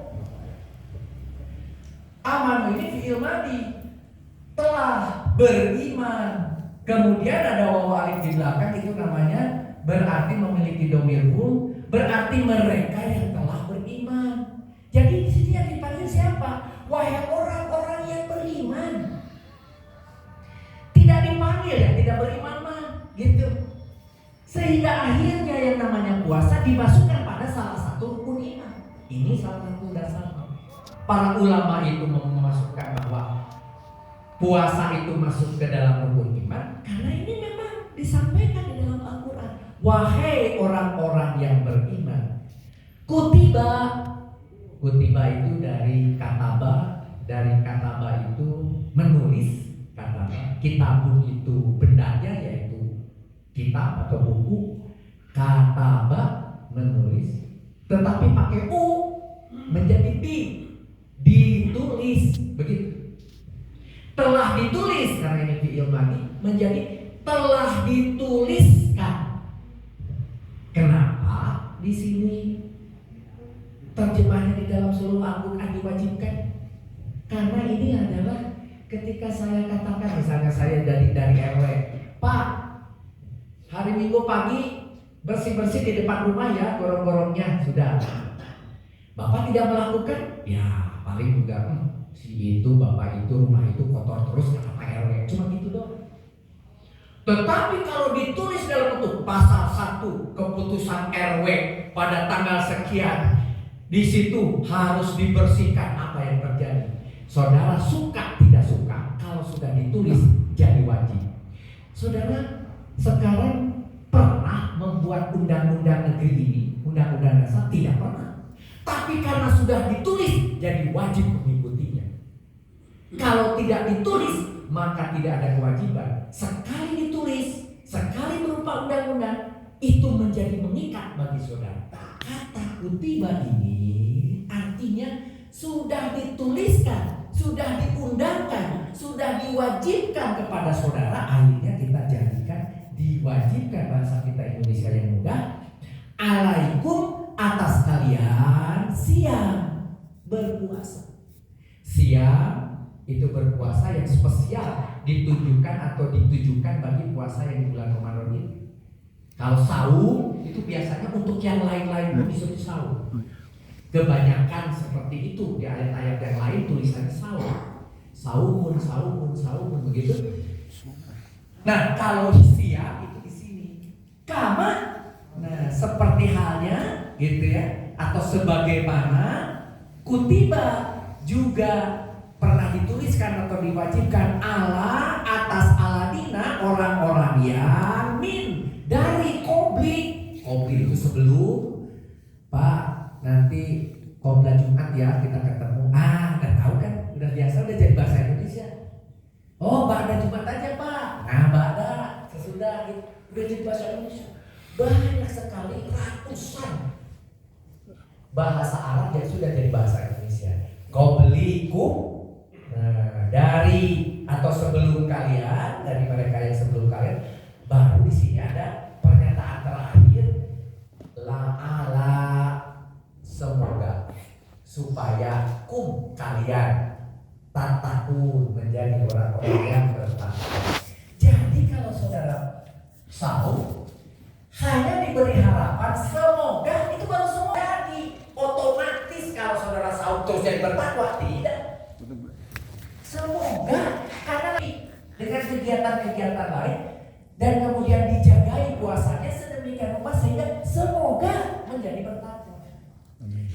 Amanu ini fi'il madi, telah beriman. Kemudian ada wawu alif di belakang, itu namanya berarti memiliki domir hum, berarti mereka yang telah beriman. Jadi di sini yang dipanggil siapa? Wahai orang-orang yang beriman. Tidak dipanggil yang tidak beriman mah, gitu. Sehingga akhirnya yang namanya puasa dimasukkan pada salah satu rukun iman. Ini salah satu dasarnya. Para ulama itu memasukkan bahwa puasa itu masuk ke dalam rukun iman karena ini memang disampaikan di dalam Al-Quran. Wahai orang-orang yang beriman, kutiba itu dari kataba itu menulis, kataba. Kitabun itu bendanya yaitu kitab atau buku. Kataba
menulis, tetapi pakai U menjadi di, ditulis, begitu. Telah ditulis, karena ini fi'il madhi, menjadi telah dituliskan. Kenapa di sini terjemahnya di dalam seluruh Al-Quran diwajibkan? Karena ini adalah ketika saya katakan, misalnya saya dari RW, Pak, hari Minggu pagi bersih-bersih di depan rumah ya, gorong-gorongnya sudah. Bapak tidak melakukan, ya paling juga si itu, bapak itu, rumah itu kotor terus kata Pak RW, cuma gitu doang. Tetapi kalau ditulis dalam bentuk pasal 1 keputusan RW pada tanggal sekian, di situ harus dibersihkan apa yang terjadi. Saudara suka tidak suka, kalau sudah ditulis jadi wajib. Saudara sekarang pernah membuat undang-undang negeri ini, undang-undang dasar? Tidak pernah. Tapi karena sudah ditulis jadi wajib mengikutinya. Kalau tidak ditulis maka tidak ada kewajiban. Sekali ditulis, sekali berupa undang-undang, itu menjadi mengikat bagi saudara. Kata kutiba ini artinya sudah dituliskan, sudah diundangkan, sudah diwajibkan kepada saudara. Akhirnya kita jadikan diwajibkan, bahasa kita Indonesia yang mudah, alaikum atas kalian siam berpuasa. Siam itu berpuasa yang spesial, ditujukan atau ditujukan bagi puasa yang di bulan Ramadan ini. Kalau saum itu biasanya untuk yang lain-lain pun disebut saum. Kebanyakan seperti itu di ayat-ayat yang lain tulisannya saum. Saumun, saumun, saumun, begitu. Nah, kalau siam itu di sini. Kama, nah seperti halnya gitu ya, atau sebagaimana kutiba juga pernah dituliskan atau diwajibkan ala atas aladina orang-orang yang min dari qobli. Qobli itu sebelum, Pak, nanti qobla Jumat ya kita ketemu. Udah tahu kan, udah biasa, udah jadi bahasa Indonesia. Oh, ba'da Jumat aja Pak. Nah, ba'da sesudah gitu, udah jadi bahasa Indonesia. Banyak sekali, ratusan bahasa Arab yang sudah jadi bahasa Indonesia. Qoblikum, nah, dari atau sebelum kalian, dari mereka yang sebelum kalian. Baru di sini ada pernyataan terakhir, la'ala, semoga, supaya kalian tatakun, menjadi orang-orang yang bertakwa. Jadi kalau saudara saum hanya diberi harapan semoga, itu baru semoga jadi otomatis. Kalau saudara saum terus jadi bertakwa, tidak. Semoga karena dengan kegiatan-kegiatan lain dan kemudian dijagai puasanya sedemikian rupa sehingga semoga menjadi bertakwa.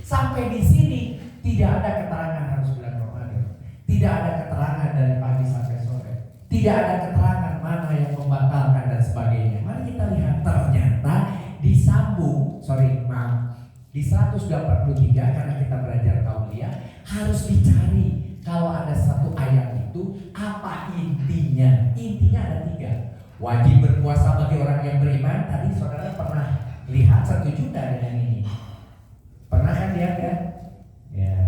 Sampai di sini tidak ada keterangan harus bulan Ramadan, tidak ada keterangan dari pagi sampai sore, tidak ada keterangan mana yang membatalkan dan sebagainya. Mari kita lihat, ternyata disambung, di 183 karena kita belajar kauliah harus dicari kalau ada satu ayat itu apa intinya. Intinya ada 3. Wajib berpuasa bagi orang yang beriman. Tadi saudara pernah lihat, setuju dengan ini? Pernah kan lihat ya? Ya,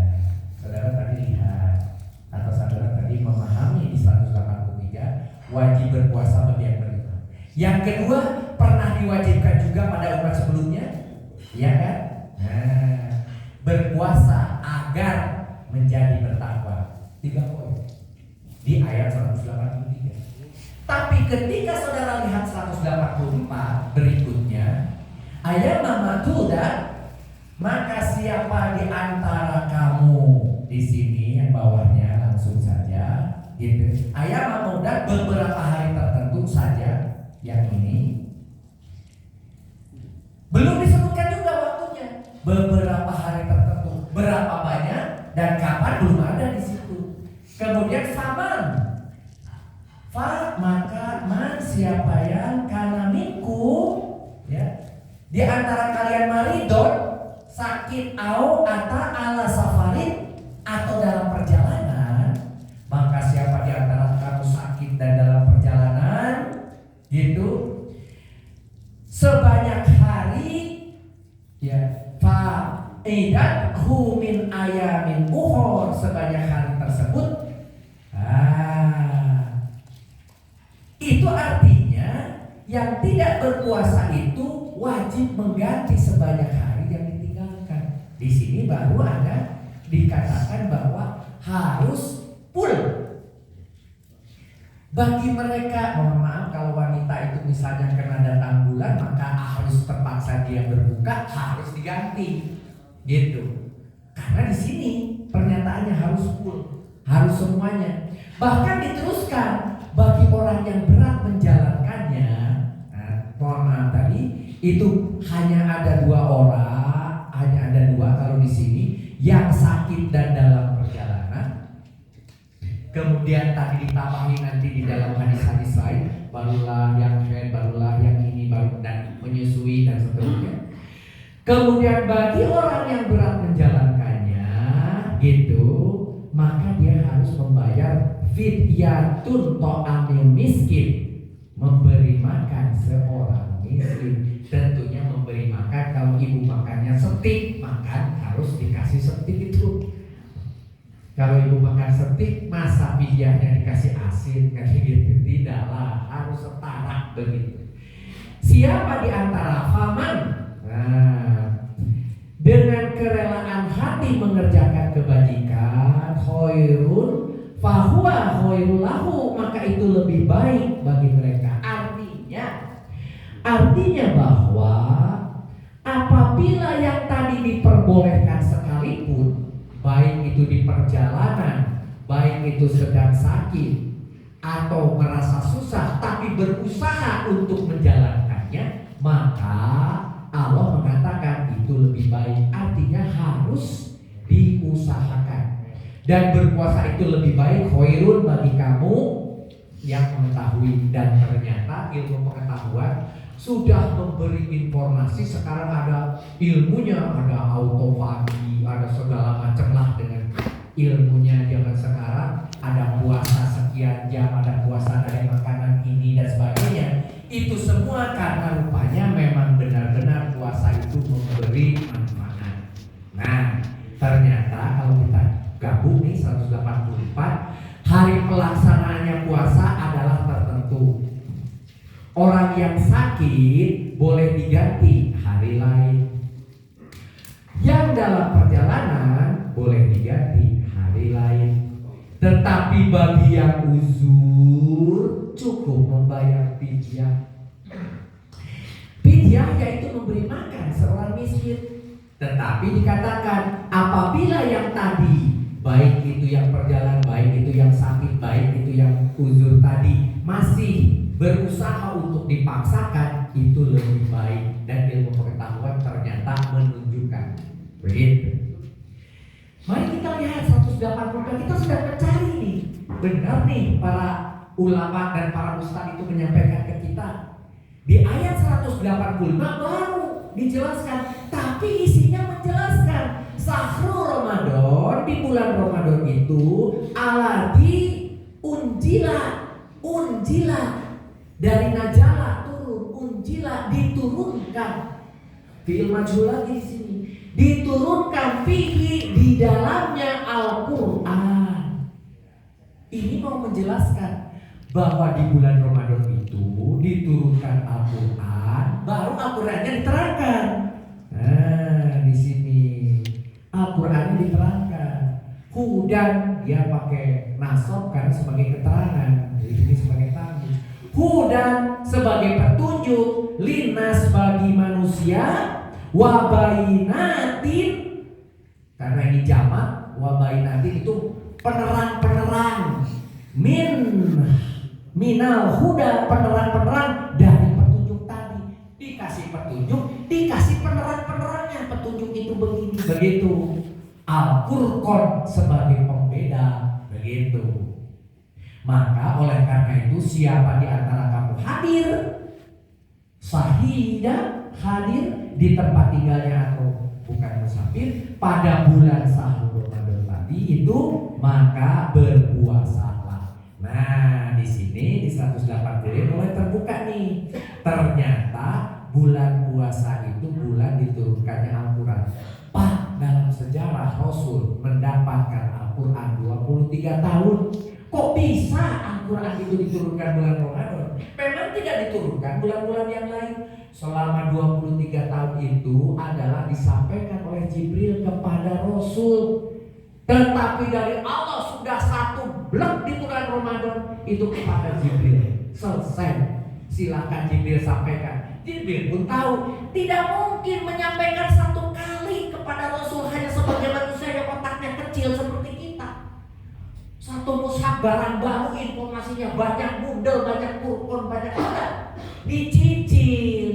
saudara tadi lihat atau saudara tadi memahami di 183 wajib berpuasa bagi yang beriman. Yang kedua, pernah diwajibkan juga pada umat sebelumnya, ya kan? Nah, berpuasa agar menjadi bertakwa. 3 poin di ayat 183. Tapi ketika saudara lihat 184 berikutnya, ayat mamaduda, maka siapa di antara kamu, di sini yang bawahnya langsung saja gitu. Ayat mamaduda beberapa hari tertentu saja, yang ini belum disebutkan juga waktunya. Beberapa hari tertentu, berapa banyak dan kapan belum ada di situ. Kemudian faman, maka man siapa yang kana minku, ya, di antara kalian maridon, sakit au ata ala safarin, atau dalam perjalanan, maka siapa di antara kamu sakit dan dalam perjalanan gitu sebanyak hari
Idathu min ayamin ukhor, sebanyak hari tersebut. Itu artinya yang tidak berpuasa itu wajib mengganti sebanyak hari yang ditinggalkan. Di sini baru ada dikatakan bahwa harus full. Bagi mereka, mohon maaf kalau wanita itu misalnya kena datang bulan, maka harus terpaksa dia berbuka, harus diganti, gitu. Karena di sini pernyataannya harus full, harus semuanya. Bahkan diteruskan bagi orang yang berat menjalankannya. Nah, mohon maaf tadi itu hanya ada 2 orang, hanya ada 2 kalau di sini, yang sakit dan dalam perjalanan. Kemudian tadi ditambahi nanti di dalam hadis-hadis lain, barulah yang haid, barulah yang ini, baru dan menyusui dan seterusnya. Kemudian bagi orang yang berat menjalankannya, gitu, maka dia harus membayar fidyatun ta'amil miskin, memberi makan seorang miskin. Tentunya memberi makan, kalau ibu makannya setik, makan harus dikasih setik itu. Kalau ibu makan setik, masa fidyahnya dikasih asin, kayak gitu? Tidaklah, harus setara begitu. Siapa di antara faman, dengan kerelaan hati mengerjakan kebajikan, khairun fahuwa khairul lahu, maka itu lebih baik bagi mereka. Artinya bahwa apabila yang tadi diperbolehkan sekalipun, baik itu di perjalanan, baik itu sedang sakit atau merasa susah tapi berusaha untuk menjalankannya, maka Allah mengatakan itu lebih baik. Artinya harus diusahakan. Dan berpuasa itu lebih baik, khairun bagi kamu yang mengetahui. Dan ternyata ilmu pengetahuan sudah memberi informasi. Sekarang ada ilmunya, ada autofagi, ada segala macam lah dengan ilmunya zaman sekarang. Ada puasa sekian jam, ada puasa dari makanan ini dan sebagainya. Itu semua karena rupanya memang benar-benar puasa itu memberi manfaat. Nah, ternyata kalau kita gabung nih 184, hari pelaksanaannya puasa adalah tertentu. Orang yang sakit boleh diganti hari lain. Yang dalam perjalanan boleh diganti hari lain. Tetapi bagi yang uzur cukup membayar fidyah. Fidyah yaitu memberi makan seorang miskin. Tetapi dikatakan apabila yang tadi, baik itu yang perjalanan, baik itu yang sakit, baik itu yang uzur tadi, masih berusaha untuk dipaksakan, itu lebih baik. Dan ilmu pengetahuan ternyata menunjukkan begitu. Mari kita lihat 180, kita sudah mencari nih. Benar nih para ulama dan para ustadz itu menyampaikan ke kita. Di ayat 185 baru dijelaskan, tapi isinya menjelaskan sahru Ramadan, di bulan Ramadan itu aladi unjila dari najala turun, unjila diturunkan. Fi'il majhul lagi di sini. Diturunkan fihi, di dalamnya Al-Qur'an. Ini mau menjelaskan bahwa di bulan Ramadan itu diturunkan Al-Qur'an, baru Al-Qur'annya diterangkan. Nah, di sini Al-Qur'annya diterangkan. Hudan dia pakai nasab karena sebagai keterangan, jadi ini sebagai tanggung. Hudan sebagai petunjuk, linas bagi manusia, wabainatin karena ini jamak, wabainatin itu penerang-penerang, minal huda, penerang-penerang dari petunjuk tadi. Dikasih petunjuk, dikasih penerang-penerangnya. Petunjuk itu begini, begitu. Al-Qur'an sebagai pembeda, begitu. Maka oleh karena itu siapa di antara kamu hadir, sahida, hadir di tempat tinggalnya atau bukan musafir pada bulan sahur Ramadan tadi itu, maka berpuasalah. Nah, di sini di 180 mulai terbuka nih. Ternyata bulan puasa itu bulan diturunkannya Al-Qur'an. Pak, dalam kepada Rasul mendapatkan Al-Quran 23 tahun. Kok bisa Al-Quran itu diturunkan bulan Ramadan? Memang tidak diturunkan bulan-bulan yang lain. Selama 23 tahun itu adalah disampaikan oleh Jibril kepada Rasul. Tetapi dari Allah sudah satu blok di bulan Ramadan itu kepada Jibril. Selesai. Silakan Jibril sampaikan. Jibril pun tahu tidak mungkin menyampaikan satu kali kepada Rasul hanya sebagai manusia yang otaknya kecil seperti kita. Satu mushaf barang baru, informasinya banyak, bundel, banyak Furqan, banyak apa? Dicicil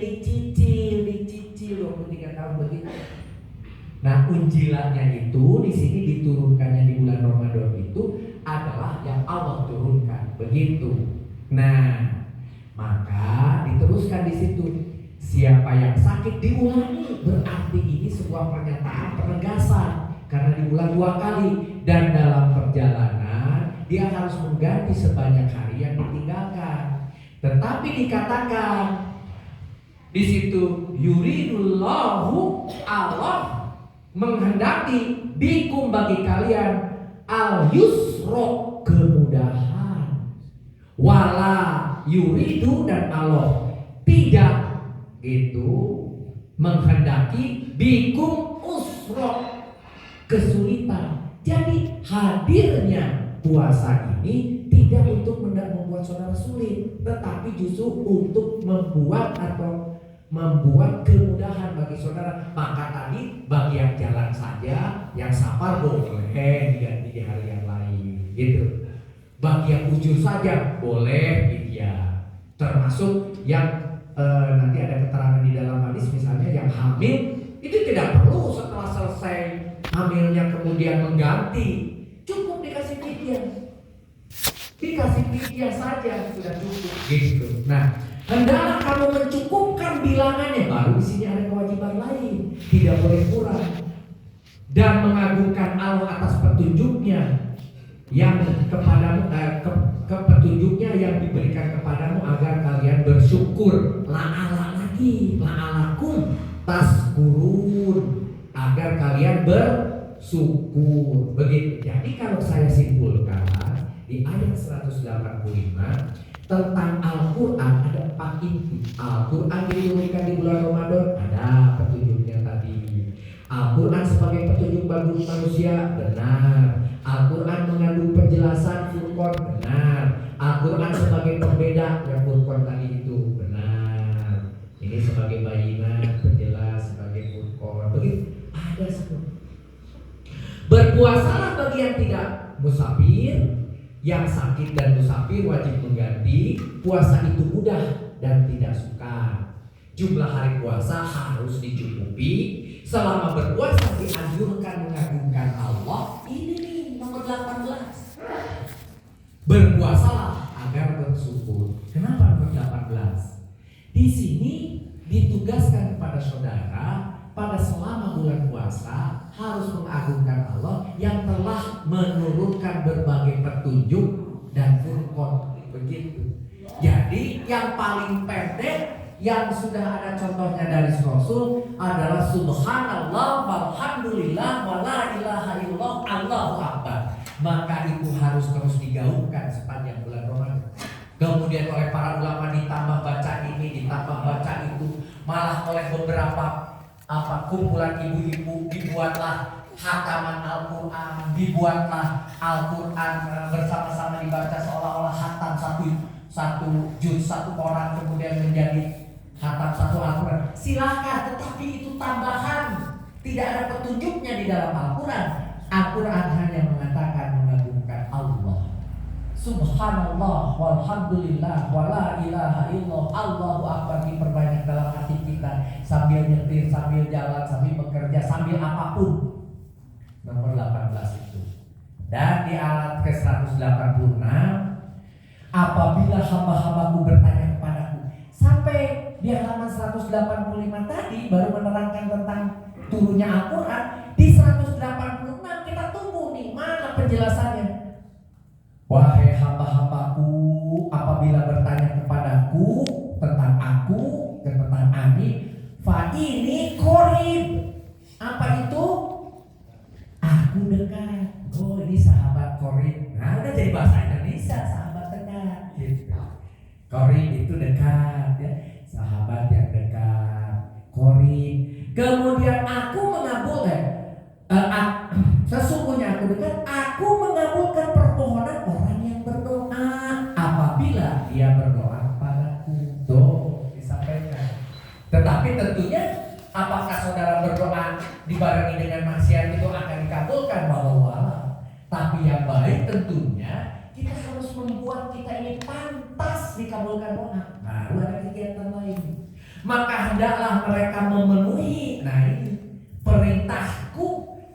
23 tahun begitu. Nah, unjilannya itu di sini diturunkannya di bulan Ramadan itu adalah yang Allah turunkan, begitu. Nah, maka diteruskan di situ. Siapa yang sakit diulangi, berarti ini sebuah pernyataan penegasan karena diulang 2 kali dan dalam perjalanan dia harus mengganti sebanyak hari yang ditinggalkan. Tetapi dikatakan di situ yuridullahu, Allah menghendaki bikum bagi kalian al yusro, kemudahan, wala yuridu, dan Allah tidak itu menghendaki bikum usro, kesulitan. Jadi hadirnya puasa ini tidak untuk membuat saudara sulit, tetapi justru untuk membuat kemudahan bagi saudara. Maka tadi bagi yang jalan saja, yang sabar boleh diganti di hari yang lain, gitu. Bagi yang ujur saja boleh ya. Termasuk yang nanti ada keterangan di dalam hadis, misalnya yang hamil itu tidak perlu setelah selesai hamilnya kemudian mengganti, cukup dikasih fidyah saja sudah cukup, gitu. Nah, hendaklah kamu mencukupkan bilangannya, baru di sini ada kewajiban lain, tidak boleh kurang, dan mengagungkan Allah atas petunjuknya yang kepadamu, petunjuknya yang diberikan kepadamu agar kalian bersyukur. La'alakum taskurun, agar kalian bersyukur. Begitu. Jadi kalau saya simpulkan di ayat 185 tentang Al-Quran ada 4 inti. Al-Quran diturunkan di bulan Ramadan, ada petunjuknya tadi. Al-Quran sebagai petunjuk bagi manusia, benar. Al-Quran mengandung penjelasan Furqan, benar. Al-Quran sebagai pembeda yang Furqan tadi itu, benar. Ini sebagai bayinat, penjelas sebagai Furqan. Begitu, ada semua. Berpuasalah bagi yang tidak musafir, yang sakit dan musafir wajib mengganti. Puasa itu mudah dan tidak sukar. Jumlah hari puasa harus dicukupi. Selama berpuasa dianjurkan mengagungkan Allah. Ini nih nomor 18. Berpuasalah agar bersyukur. Kenapa nomor 18? Di sini ditugaskan kepada saudara pada selama bulan puasa harus mengagungkan Allah yang telah menurunkan berbagai petunjuk dan Furqan, begitu. Jadi yang paling pendek yang sudah ada contohnya dari Rasul adalah subhanallah walhamdulillah wala ilaha illallah Allahu akbar. Maka itu harus terus digaungkan sepanjang bulan Ramadan. Kemudian oleh para ulama ditambah baca ini, ditambah baca itu, malah oleh beberapa kumpulan ibu-ibu dibuatlah hataman Al-Quran, dibuatlah Al-Quran bersama-sama dibaca seolah-olah hatam satu juz, satu orang kemudian menjadi hatam satu Al-Quran. Silakan, tetapi itu tambahan, tidak ada petunjuknya di dalam Al-Quran. Al-Quran hanya mengatakan mengagungkan Allah. Subhanallah walhamdulillah wala ilaha illallah Allahu akbar, diperbanyak dalam hati kita sambil nyetir, sambil jalan, sambil bekerja, sambil apapun. Nomor 18 itu. Dan di alat ke-186, apabila hamba-hambaku bertanya kepadaku, sampai di halaman 185 tadi baru menerangkan tentang turunnya Al-Quran. Di 186 kita tunggu nih, mana penjelasannya? Wahai hamba-hambaku, apabila bertanya kepadaku tentang aku dan tentang Ani, fa ini qorib. Apa itu? bisa sahabat dekat. Gitu. Korin itu dekat ya, sahabat yang dekat. Korin. Kemudian aku mengabulkan, sesungguhnya aku dekat, aku mengabulkan permohonan orang yang berdoa apabila dia berdoa padaku. Tuh disampaikan. Tetapi tentunya apakah saudara berdoa dibarengi dengan maksiat itu akan dikabulkan? Bahwa tapi yang baik tentunya kita harus membuat kita ini pantas dikabulkan doa. Baru ada kegiatan lain. Maka hendaklah mereka memenuhi, nah ini, perintahku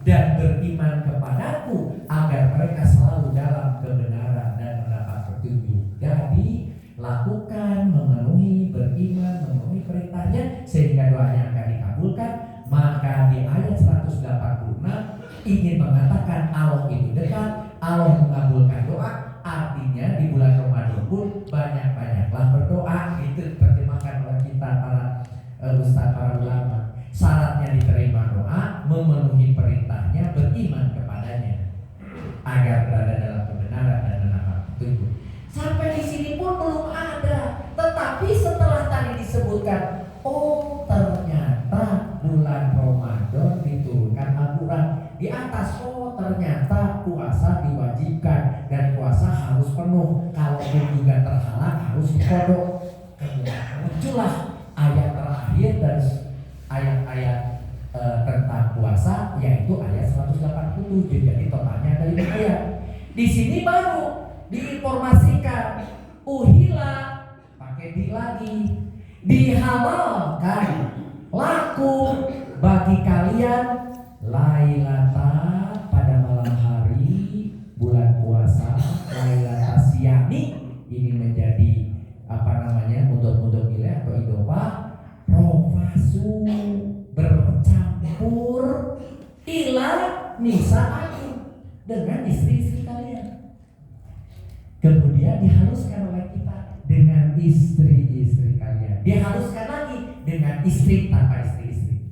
dan beriman kepadaku agar mereka selalu dalam kebenaran dan mendapat petunjuk. Jadi lakukan, memenuhi, beriman, memenuhi perintahnya sehingga doanya akan dikabulkan. Maka di ayat 186 ingin mengatakan Allah itu dekat, Allah mengabulkan doa. Artinya di bulan Ramadan pun banyak-banyaklah berdoa. Itu terjemahkan oleh kita para ustaz, para ulama. Syaratnya diterima doa, memenuhi perintahnya, beriman kepadanya agar berada dalam kebenaran dan mendapat petunjuk. Sampai di sini pun belum ada. Tetapi setelah tadi disebutkan, oh ternyata bulan Ramadan diturunkan Al-Quran di atas. Oh ternyata puasa diwajibkan dan puasa harus penuh. Kalaupun juga terhalang harus dikodok. Kemudian muncullah ayat terakhir dan ayat-ayat tentang puasa, yaitu ayat 187. Jadi totalnya ada 5 ayat. Di sini baru diinformasikan uhila, pakai di lagi, dihalalkan laku bagi kalian lailata, pada malam hari bulan puasa, lailata siyami. Ini menjadi mudhof ilaih atau idhofah. Rofasu, bercampur ila nisa'akum, dengan istri-istri kalian. Kemudian dihaluskan oleh kita dengan istri-istri kalian. Dihaluskan lagi dengan istri tanpa istri-istri.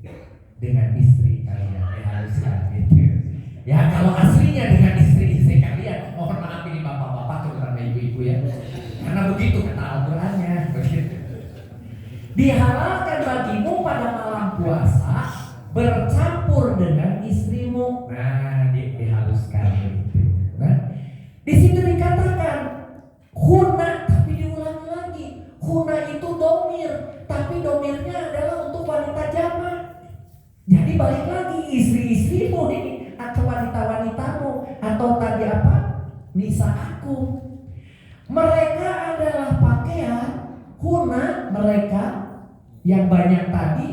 Dengan istri kalian dihaluskan gitu. Ya kalau aslinya dengan istri-istri kalian, mohon maaf ini bapak-bapak terutama ibu-ibu ya. Karena begitu kata Al-Qur'annya, begitu. Dihalalkan bagimu pada malam puasa bercampur dengan istrimu. Nah, dihaluskan begitu. Nah, di situ dikatakan huna, tapi diulangi lagi. Huna itu domir, tapi domirnya adalah untuk wanita jamak. Jadi balik lagi, istri-istrimu ini atau wanita-wanitamu atau tadi apa? Nisa aku. Mereka adalah pakaian. Huna mereka yang banyak tadi,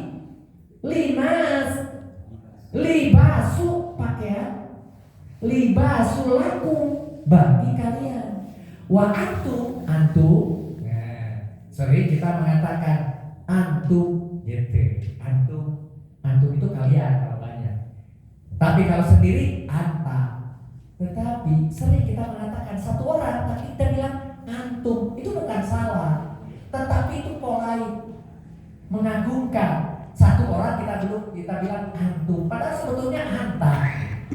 linas, libasu pakaian, libasu lakum bagi kalian. Wa antum, antum. Nah, sering kita mengatakan antum gitu. Antum itu kalian kalau banyak. Tapi kalau sendiri anta. Tetapi sering kita mengatakan satu orang, tapi kita bilang antum. Itu bukan salah, tetapi itu polite, mengagungkan. Satu orang kita bilang antum, padahal sebetulnya anta.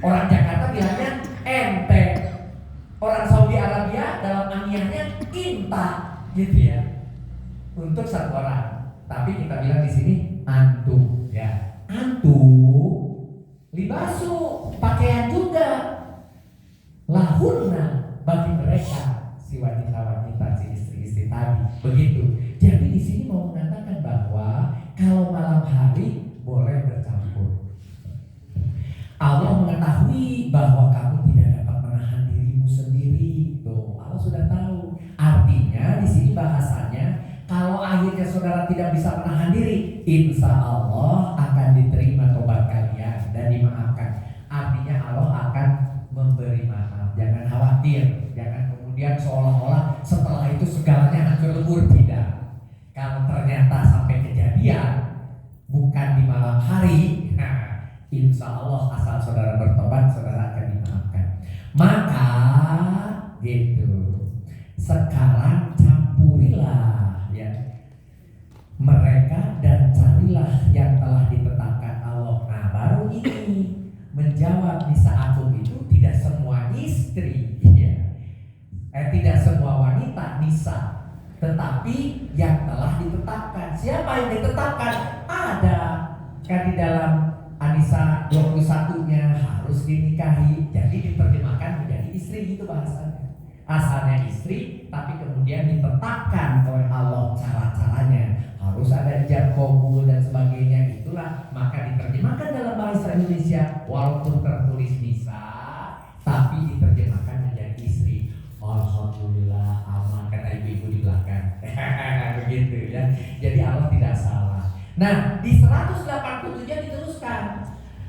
Orang Jakarta bilangnya ente. Orang Saudi Arabia dalam amiyahnya inta, gitu ya. Untuk satu orang. Tapi kita bilang di sini antum, ya. Antum libasu, pakaian juga. Lahunna, bagi mereka, si wanita-wanita, si istri-istri tadi. Begitu. Jadi di sini mau mengatakan bahwa kalau malam hari boleh bercampur. Allah mengetahui bahwa kamu tidak dapat menahan dirimu sendiri. Tuh, Allah sudah tahu. Artinya di sini bahasanya, kalau akhirnya saudara tidak bisa menahan diri, insya Allah akan diterima tobat kalian dan dimaafkan. Artinya Allah akan memberi maaf. Jangan khawatir, jangan kemudian seolah-olah setelah itu segalanya hancur lebur. Tidak. Kalau ternyata sampai kejadian bukan di malam hari, nah, insya Allah asal saudara bertobat, saudara akan dimaafkan. Maka gitu. Sekarang campurilah ya mereka dan carilah yang telah ditetapkan Allah. Nah, baru ini menjawab di saat itu tidak semua istri ya. Tidak semua wanita nisa, tetapi yang telah ditetapkan. Siapa yang ditetapkan? Ada kan di dalam An-Nisa 21-nya harus dinikahi. Jadi diterjemahkan menjadi istri, itu bahasanya. Asalnya istri, tapi kemudian ditetapkan oleh Allah cara-caranya. Harus ada ijab kabul dan sebagainya. Itulah maka diterjemahkan dalam bahasa Indonesia walaupun tertulis nisa, tapi diterjemahkan menjadi istri. Alhamdulillah aman, kata ibu-ibu di belakang. Begitu ya. Jadi Allah tidak salah. Nah, di 187 diteruskan.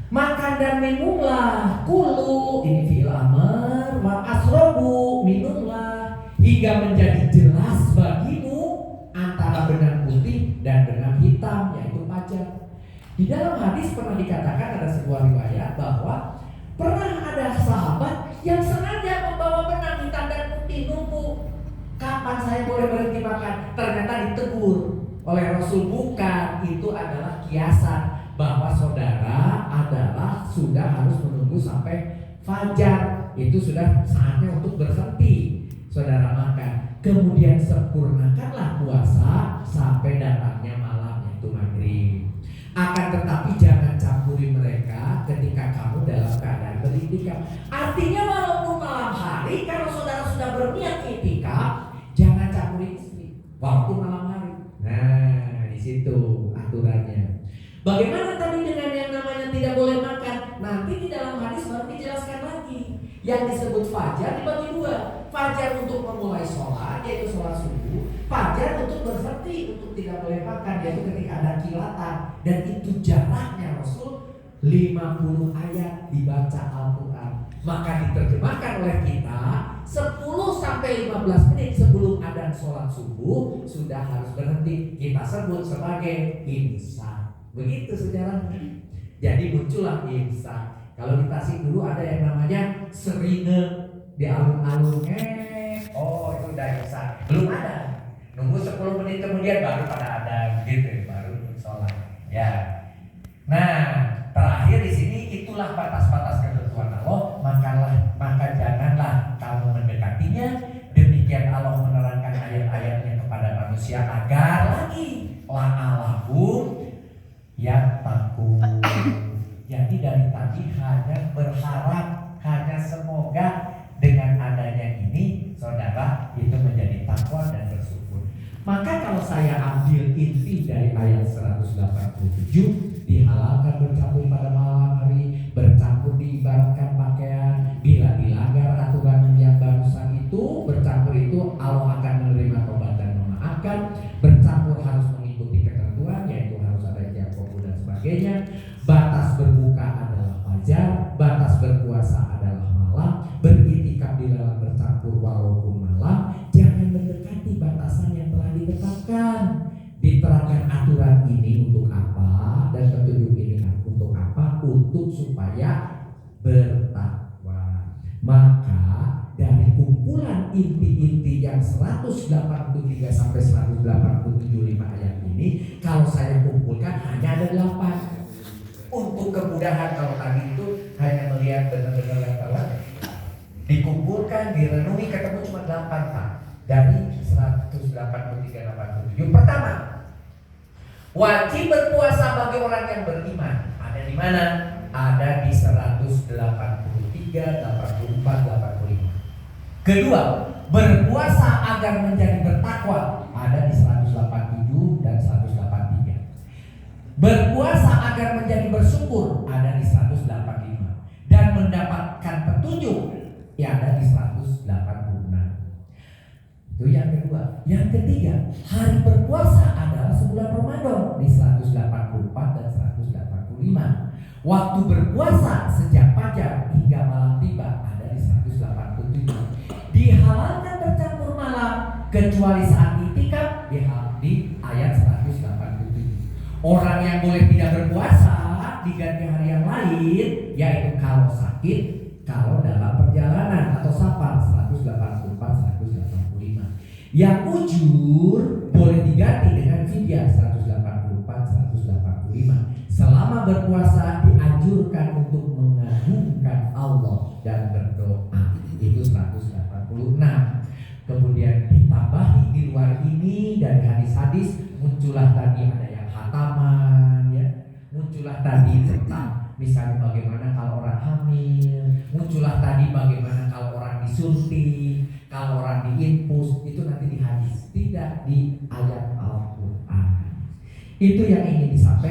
Makan dan minumlah, kulu, ini fi'il amr, wa asrobu, minumlah, hingga menjadi jelas bagimu antara benang putih dan benang hitam, yaitu fajar. Di dalam hadis pernah dikatakan, ada sebuah riwayat bahwa pernah ada sahabat yang sengaja membawa benang hitam dan putih, nunggu kapan saya boleh berhenti makan. Ternyata ditegur oleh Rasul, bukan, itu adalah kiasan bahwa saudara adalah sudah harus menunggu sampai fajar. Itu sudah saatnya untuk berhenti saudara makan. Kemudian sempurnakanlah puasa sampai datangnya malam, yaitu maghrib. Akan tetapi jangan campuri mereka ketika kamu dalam keadaan beriktikaf. Artinya walaupun malam hari, kalau saudara sudah berniat iktikaf, jangan campuri istri walaupun malam hari. Nah, di situ aturannya. Bagaimana tadi dengan yang namanya tidak boleh makan? Nanti di dalam hadis baru dijelaskan lagi. Yang disebut fajar dibagi dua. Fajar untuk memulai sholat, yaitu sholat subuh. Fajar untuk berhenti, untuk tidak boleh makan, yaitu ketika ada kilatan. Dan itu jaraknya Rasul 50 ayat dibaca Al-Quran. Maka diterjemahkan oleh kita 10-15 menit sebelum adzan sholat subuh sudah harus berhenti. Kita sebut sebagai imsak. Begitu sejarahnya. Jadi muncullah imsak. Kalau di Tasik dulu ada yang namanya serine di alun-alun. Oh, itu udah imsak. Belum ada. Nunggu 10 menit kemudian baru pada adzan gitu, baru sholat. Ya. Nah, terakhir di sini itulah batas-batas ketentuan Allah. Maka janganlah kamu mendekatinya. Demikian Allah menerangkan ayat-ayatnya kepada manusia agar lagi la'alahum ya takut. Jadi dari tadi hanya berharap, hanya semoga dengan adanya ini saudara itu menjadi takwa dan bersyukur. Maka kalau saya ambil inti dari ayat 187, dihalalkan bercampur pada malam hari, bercampur diibaratkan pakaian. Bila dilanggar aturan yang barusan itu, bercampur itu Allah akan menerima tobat dan memaafkan. Bercampur harus mengikuti ketentuan, yaitu harus ada ijab kabul dan sebagainya. Batas berbuka adalah fajar, batas berpuasa adalah malam. Beriktikaf di dalam bercampur walaupun malam. Jangan mendekati batasan yang telah ditetapkan. Diterapkan aturan ini untuk apa dan petunjuk ini untuk apa? Untuk supaya bertakwa. Maka dari kumpulan inti-inti yang 183 sampai 187 ayat ini, kalau saya kumpulkan hanya ada 8. Untuk kemudahan, kalau tadi itu hanya melihat benar-benar letter dikumpulkan, direnungi, ketemu cuma 8 Pak. Dari 183-87. Pertama, wajib berpuasa bagi orang yang beriman. Ada di mana? Ada di 183, 84, 85. Kedua, berpuasa agar menjadi bertakwa. Ada di 187 dan 183. Berpuasa agar menjadi bersyukur. Ada di 185. Dan mendapatkan petunjuk yang ada di 186. Itu yang kedua. Yang ketiga, hari berpuasa adalah sebulan Ramadan di 184 dan 185. Waktu berpuasa sejak fajar hingga malam tiba ada di 187. Dihalalkan bercampur malam kecuali saat iktikaf di ayat 187. Orang yang boleh tidak berpuasa diganti hari yang lain, yaitu kalau sakit, kalau dalam perjalanan atau safar 184, 185. Yang ujur boleh diganti dengan fidyah 184, 185. Selama berpuasa dianjurkan untuk mengagungkan Allah dan berdoa. Itu 186. dari hadis-hadis, muncullah tadi ada yang khataman ya, muncullah tadi tentang misalnya bagaimana kalau orang hamil, muncullah tadi bagaimana kalau orang disuntik, kalau orang diinfus, itu nanti di hadis, tidak di ayat Al-Quran. Itu yang ingin disampaikan